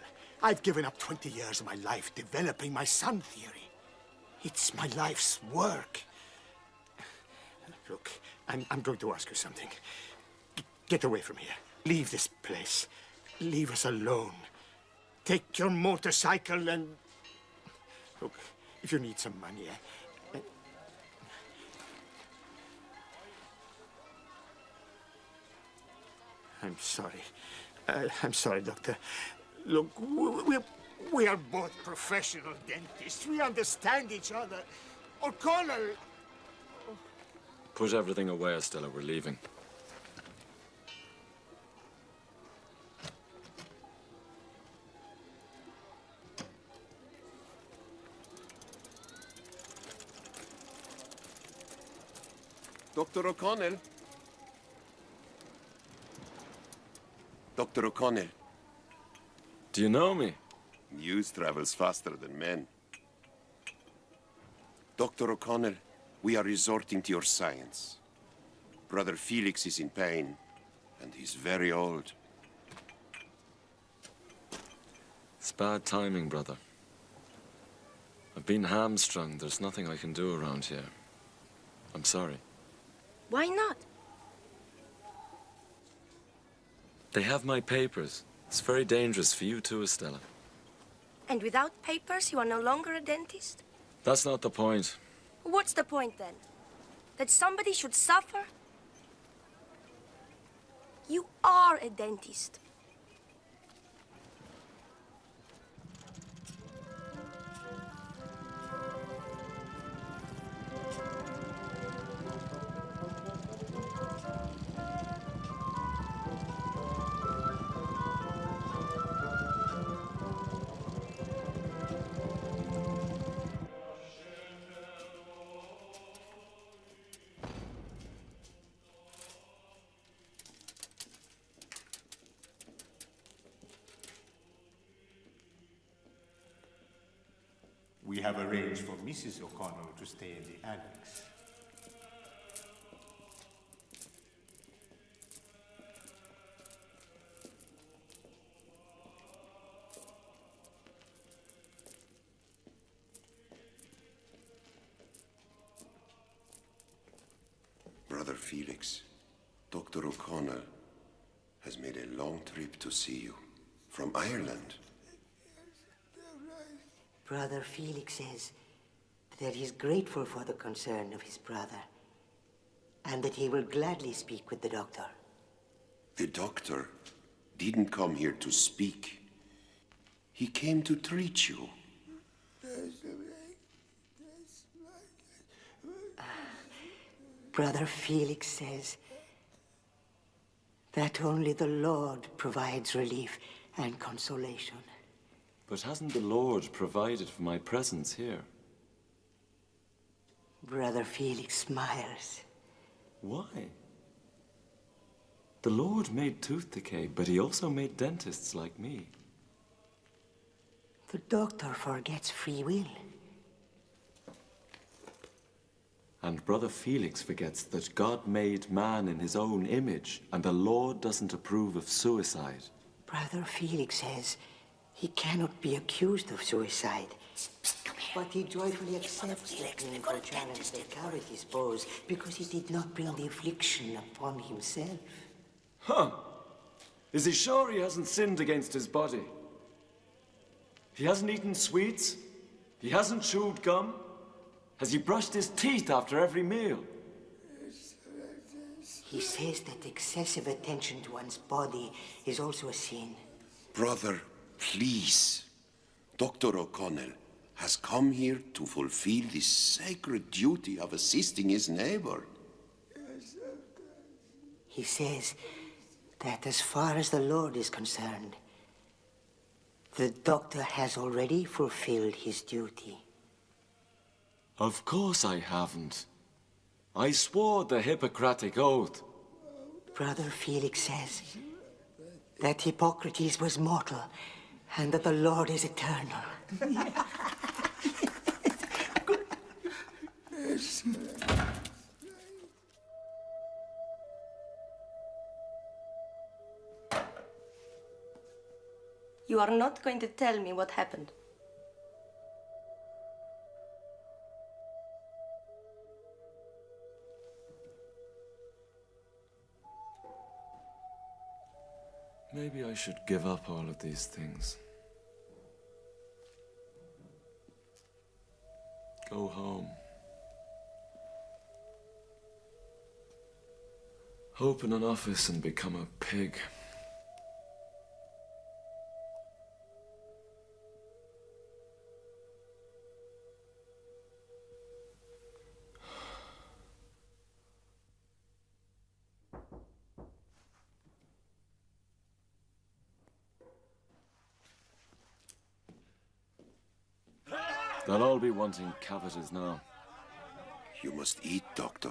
I've given up 20 years of my life developing my sun theory. It's my life's work. Look, I'm going to ask you something. Get away from here. Leave this place. Leave us alone. Take your motorcycle and... Look, if you need some money, I'm sorry. I'm sorry, Doctor. Look, we are both professional dentists. We understand each other. O'Connell... Put everything away, Estella. We're leaving. Dr. O'Connell? Dr. O'Connell. Do you know me? News travels faster than men. Dr. O'Connell, we are resorting to your science. Brother Felix is in pain, and he's very old. It's bad timing, brother. I've been hamstrung. There's nothing I can do around here. I'm sorry. Why not? They have my papers. It's very dangerous for you too, Estella. And without papers, you are no longer a dentist? That's not the point. What's the point, then? That somebody should suffer? You are a dentist. We have arranged for Mrs. O'Connell to stay in the annex. Brother Felix, Dr. O'Connell has made a long trip to see you. From Ireland. Brother Felix says that he is grateful for the concern of his brother and that he will gladly speak with the doctor. The doctor didn't come here to speak. He came to treat you. Brother Felix says that only the Lord provides relief and consolation. But hasn't the Lord provided for my presence here? Brother Felix smiles. Why? The Lord made tooth decay, but he also made dentists like me. The doctor forgets free will. And Brother Felix forgets that God made man in his own image, and the Lord doesn't approve of suicide. Brother Felix says he cannot be accused of suicide. But he joyfully accepts the clinical challenge that cavities pose because he did not bring the affliction upon himself. Huh? Is he sure he hasn't sinned against his body? He hasn't eaten sweets? He hasn't chewed gum? Has he brushed his teeth after every meal? He says that excessive attention to one's body is also a sin. Brother, please. Dr. O'Connell has come here to fulfill the sacred duty of assisting his neighbor. He says that as far as the Lord is concerned, the doctor has already fulfilled his duty. Of course I haven't. I swore the Hippocratic Oath. Brother Felix says that Hippocrates was mortal and that the Lord is eternal. You are not going to tell me what happened. Maybe I should give up all of these things. Go home. Open an office and become a pig. They'll all be wanting cavities now. You must eat, Doctor.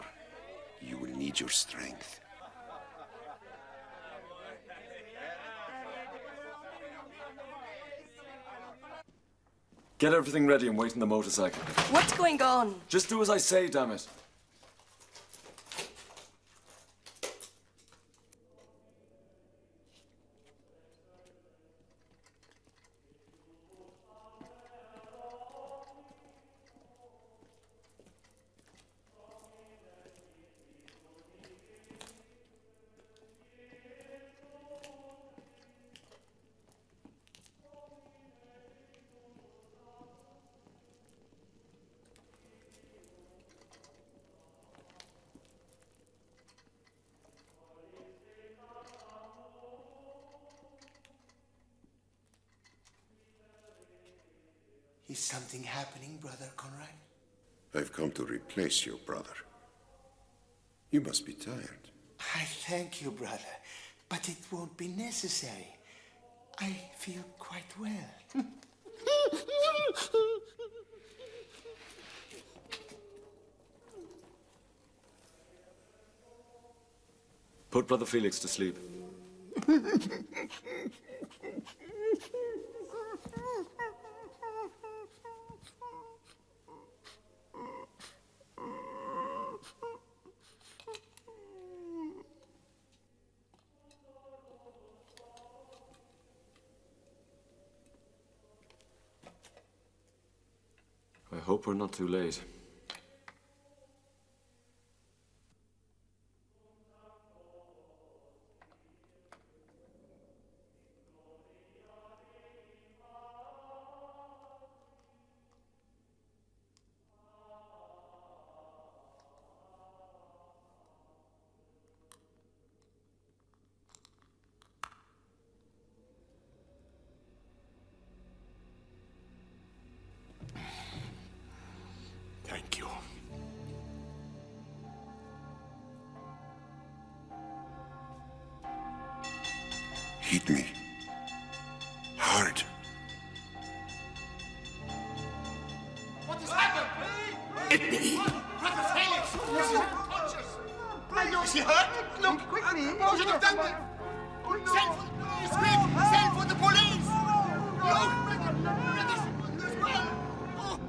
You will need your strength. Get everything ready and wait in the motorcycle. What's going on? Just do as I say, damn it. Is something happening, Brother Conrad? I've come to replace your brother. You must be tired. I thank you, brother, but it won't be necessary. I feel quite well. Put Brother Felix to sleep. I hope we're not too late. Thank you. Hit me. Hard. What has happened? Hit me. Brother Felix! He's unconscious! I know, is he hurt? Look, quickly! You should have done that! Send for the police, quick! Send for the police! Look! Brother as well! Oh.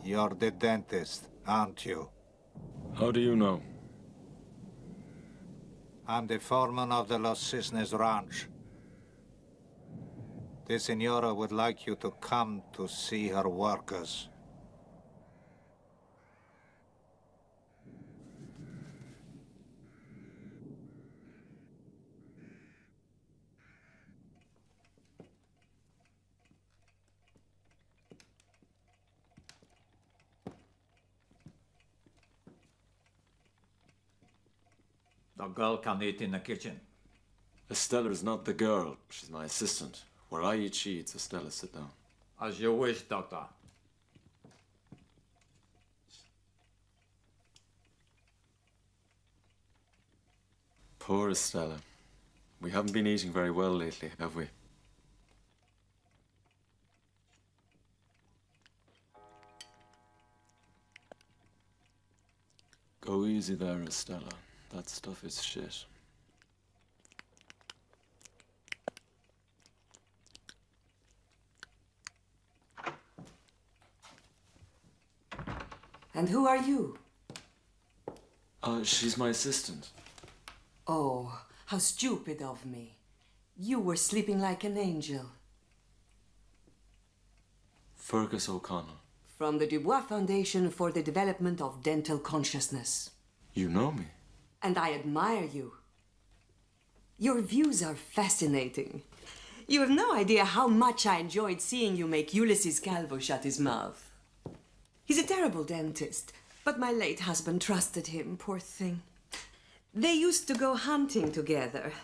You're the dentist, aren't you? How do you know? I'm the foreman of the Los Cisnes Ranch. The Senora would like you to come to see her workers. The girl can eat in the kitchen. Estella's not the girl. She's my assistant. Where I eat, she eats. Estella, sit down. As you wish, Doctor. Poor Estella. We haven't been eating very well lately, have we? Go easy there, Estella. That stuff is shit. And who are you? She's my assistant. Oh, how stupid of me. You were sleeping like an angel. Fergus O'Connell. from the Dubois Foundation for the Development of Dental Consciousness. You know me. And I admire you. Your views are fascinating. You have no idea how much I enjoyed seeing you make Ulysses Calvo shut his mouth. He's a terrible dentist, but my late husband trusted him, poor thing. They used to go hunting together.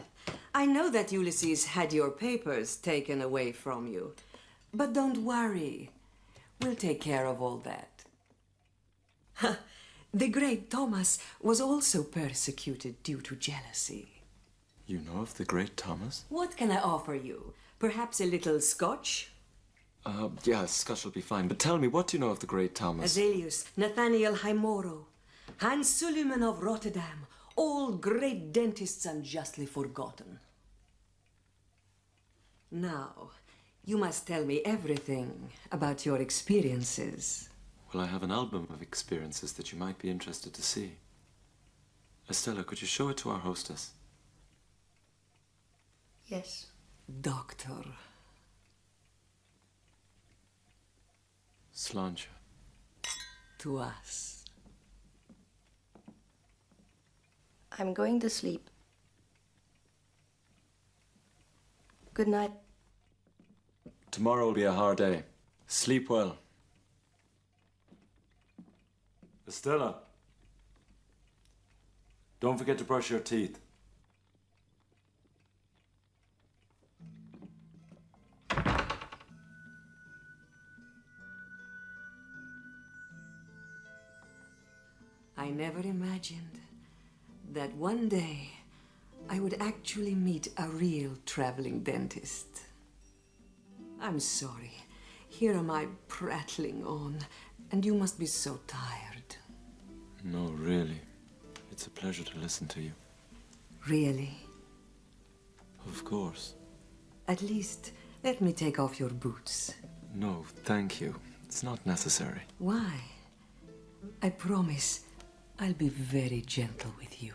I know that Ulysses had your papers taken away from you. But don't worry. We'll take care of all that. The great Thomas was also persecuted due to jealousy. You know of the great Thomas? What can I offer you? Perhaps a little scotch? Yeah, scotch will be fine. But tell me, what do you know of the great Thomas? Azelius, Nathaniel Haimoro, Hans Suleiman of Rotterdam, all great dentists unjustly forgotten. Now, you must tell me everything about your experiences. Well, I have an album of experiences that you might be interested to see. Estella, could you show it to our hostess? Yes. Doctor. Sláinte. To us. I'm going to sleep. Good night. Tomorrow will be a hard day. Sleep well. Estella, don't forget to brush your teeth. I never imagined that one day I would actually meet a real traveling dentist. I'm sorry. Here am I prattling on, and you must be so tired. No, really. It's a pleasure to listen to you. Really? Of course. At least, let me take off your boots. No, thank you. It's not necessary. Why? I promise I'll be very gentle with you.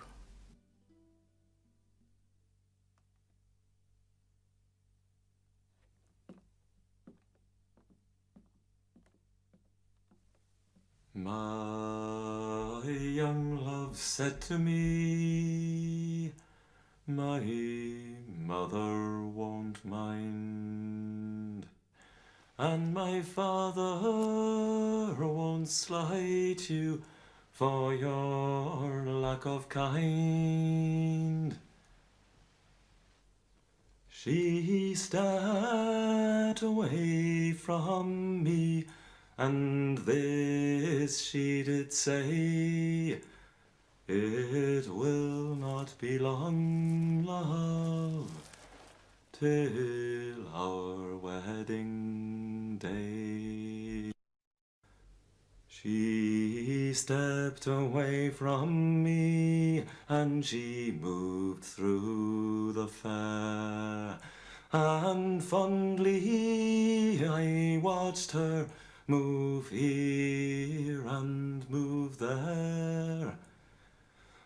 My young love said to me, my mother won't mind, and my father won't slight you for your lack of kind. She stepped away from me, and this she did say, it will not be long, love, till our wedding day. She stepped away from me, and she moved through the fair, and fondly I watched her move here and move there,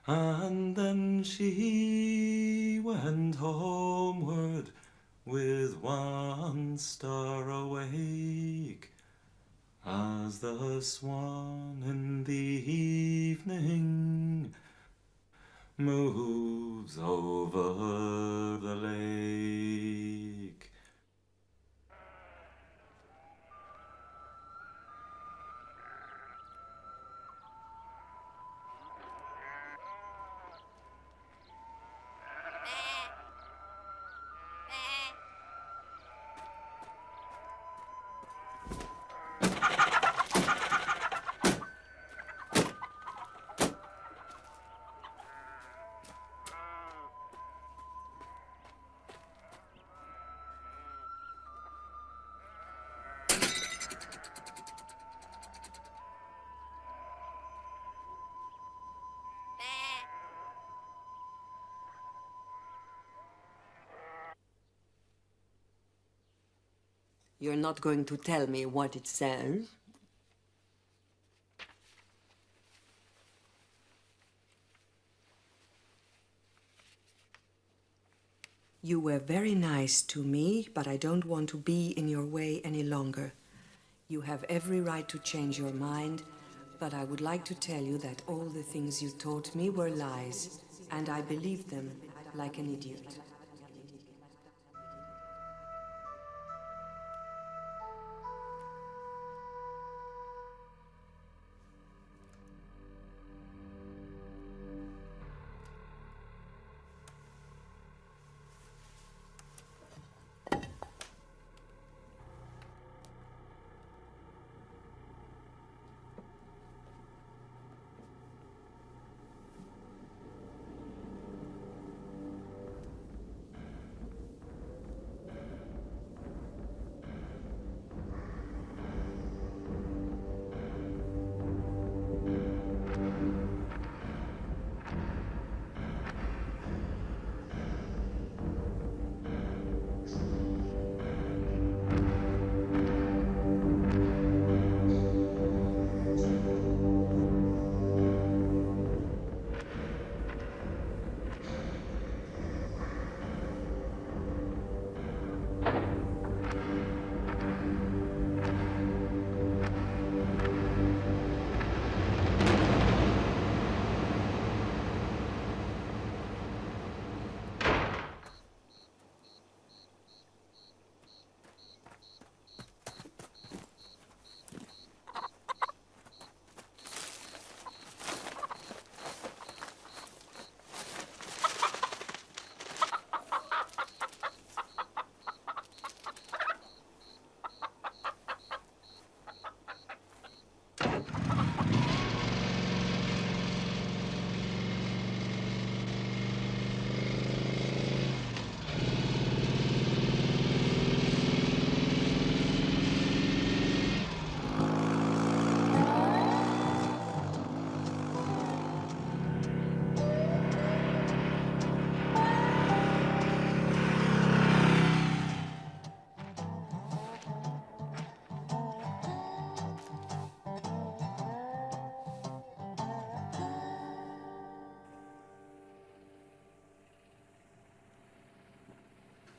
and then she went homeward with one star awake, as the swan in the evening moves over the lake. You're not going to tell me what it says? You were very nice to me, but I don't want to be in your way any longer. You have every right to change your mind, but I would like to tell you that all the things you taught me were lies, and I believed them like an idiot.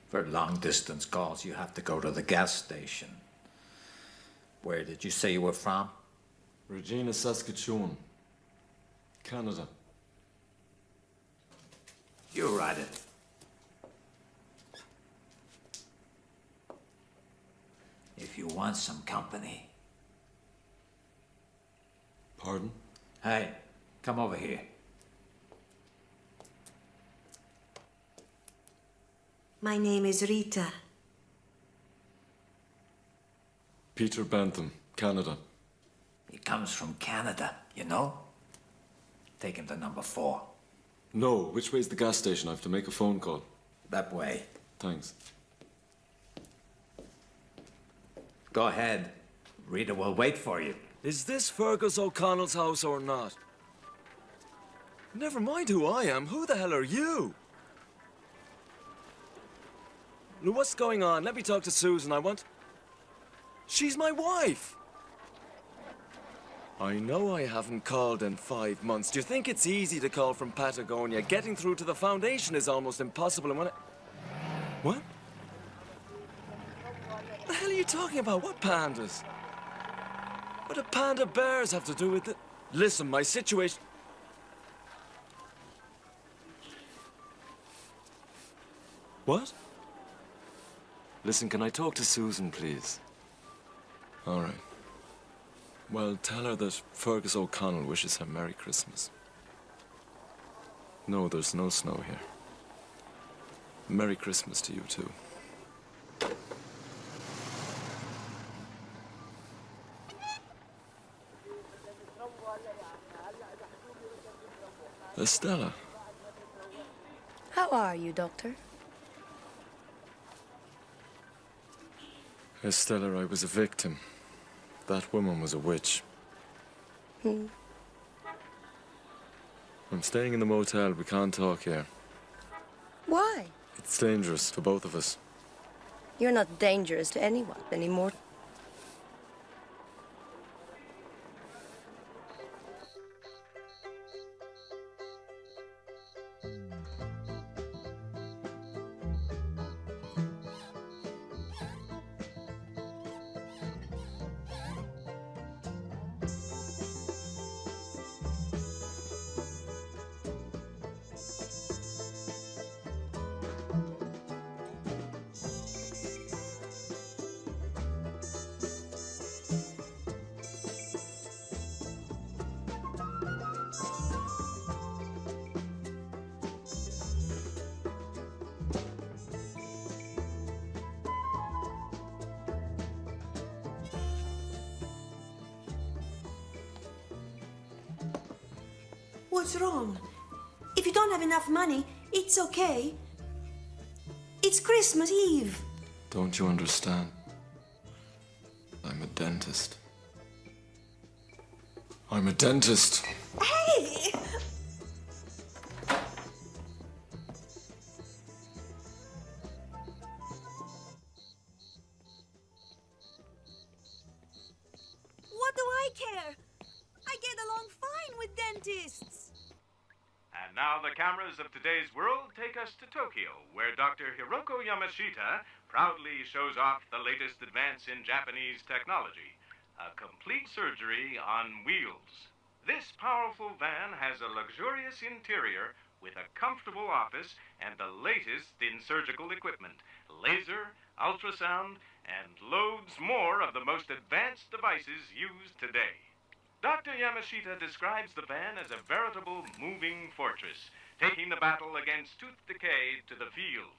For long-distance calls, you have to go to the gas station. Where did you say you were from? Regina, Saskatchewan, Canada. You write it. If you want some company. Pardon? Hey, come over here. My name is Rita. Peter Bentham, Canada. He comes from Canada, you know? Take him to number 4. No, which way's the gas station? I have to make a phone call. That way. Thanks. Go ahead. Rita will wait for you. Is this Fergus O'Connell's house or not? Never mind who I am. Who the hell are you? What's going on? Let me talk to Susan. I want... She's my wife! I know I haven't called in 5 months. Do you think it's easy to call from Patagonia? Getting through to the foundation is almost impossible, and when I... What? What the hell are you talking about? What pandas? What do panda bears have to do with it? Listen, my situation... What? Listen, can I talk to Susan, please? All right. Well, tell her that Fergus O'Connell wishes her Merry Christmas. No, there's no snow here. Merry Christmas to you, too. Estella. How are you, Doctor? Estella, I was a victim. That woman was a witch. Hmm. I'm staying in the motel. We can't talk here. Why? It's dangerous for both of us. You're not dangerous to anyone anymore. What's wrong? If you don't have enough money, it's okay. It's Christmas Eve. Don't you understand? I'm a dentist. I'm a dentist. Hey! What do I care? I get along fine with dentists. And now the cameras of today's world take us to Tokyo, where Dr. Hiroko Yamashita proudly shows off the latest advance in Japanese technology, a complete surgery on wheels. This powerful van has a luxurious interior with a comfortable office and the latest in surgical equipment, laser, ultrasound, and loads more of the most advanced devices used today. Dr. Yamashita describes the van as a veritable moving fortress, taking the battle against tooth decay to the field.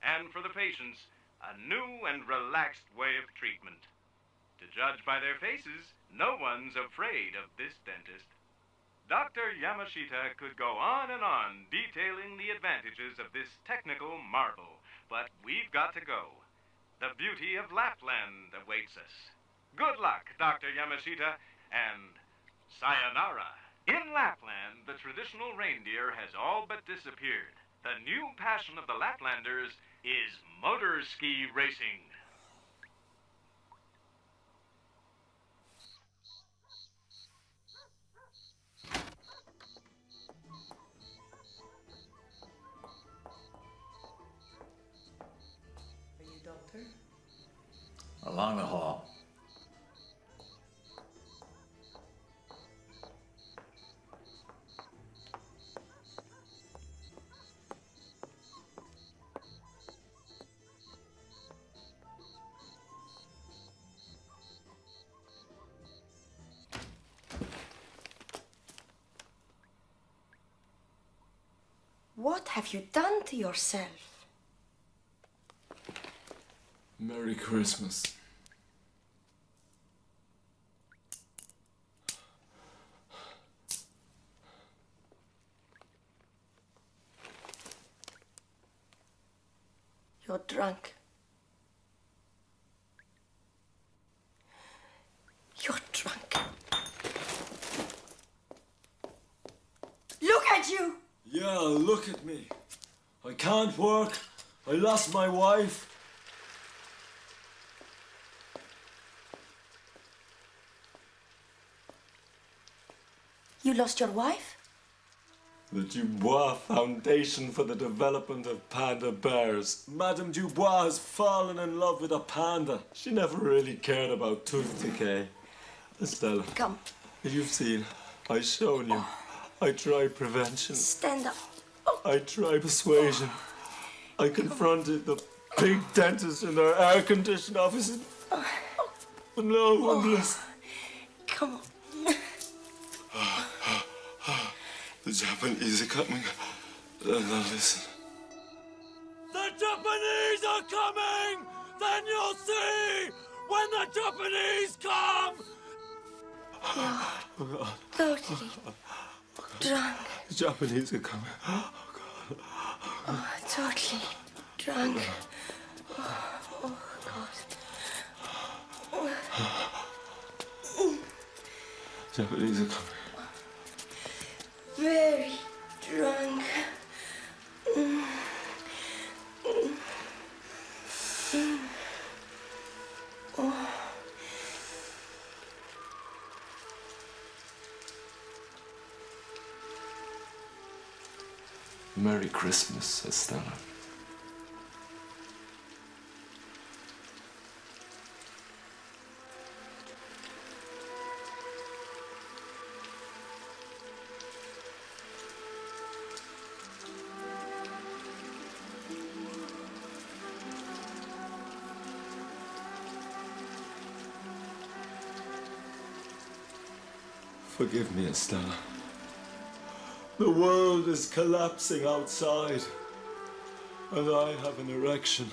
And for the patients, a new and relaxed way of treatment. To judge by their faces, no one's afraid of this dentist. Dr. Yamashita could go on and on detailing the advantages of this technical marvel, but we've got to go. The beauty of Lapland awaits us. Good luck, Dr. Yamashita, and sayonara. In Lapland, the traditional reindeer has all but disappeared. The new passion of the Laplanders is motor ski racing. Are you doctor? Along the hall. What have you done to yourself? Merry Christmas. You're drunk. You're drunk. Look at you! Yeah, look at me. I can't work. I lost my wife. You lost your wife? The Dubois Foundation for the Development of Panda Bears. Madame Dubois has fallen in love with a panda. She never really cared about tooth decay. Estella. Come. You've seen. I've shown you. I try prevention. Stand up. I try persuasion. I confronted the big dentists in their air-conditioned offices. But no one listened. Come on. The Japanese are coming. Now listen. The Japanese are coming! Then you'll see! When the Japanese come! You're totally drunk. The Japanese are coming. Oh, God. Oh, totally drunk. Oh, God. Japanese are coming. Very drunk. Oh. Merry Christmas, Estella. Forgive me, Estella. The world is collapsing outside, and I have an erection.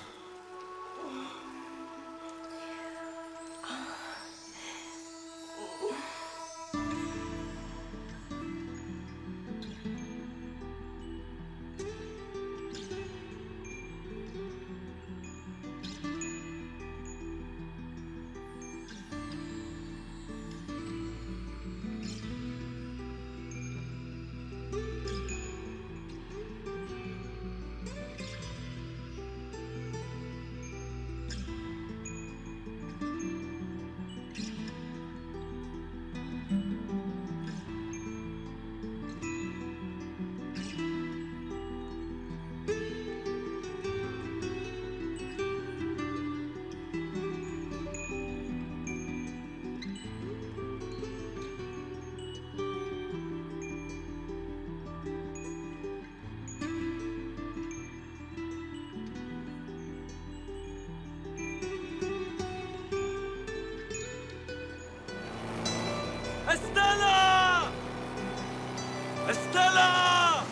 Estella!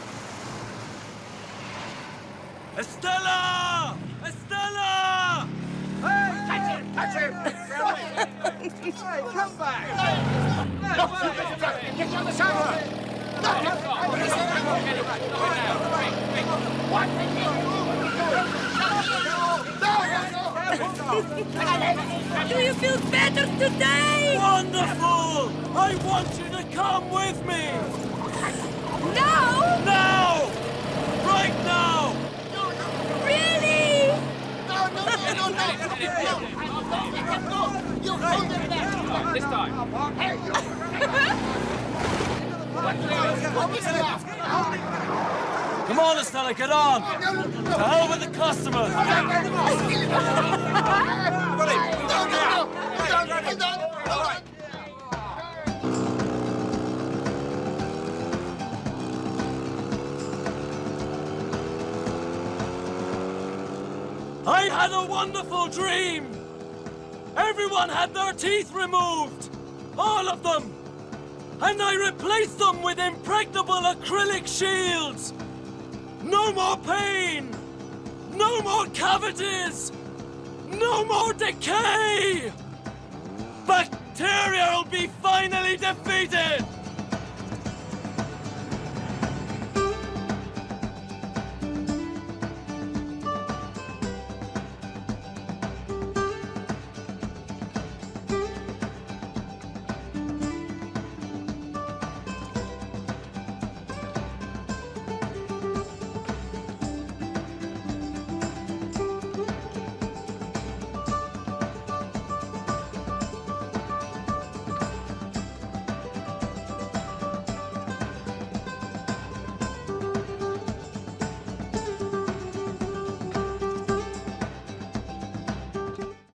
Estella! Estella! Hey, catch him! Hey, come back! Get you on the shower! Do you feel better today? Wonderful! I want you to come with me! Now? Now! Right now! Really? No! You hold it back! This time. Hey, you! What is that? Come on, Estella, get on! To hell with the customers! I had a wonderful dream! Everyone had their teeth removed! All of them! And I replaced them with impregnable acrylic shields! No more pain! No more cavities! No more decay! Bacteria will be finally defeated!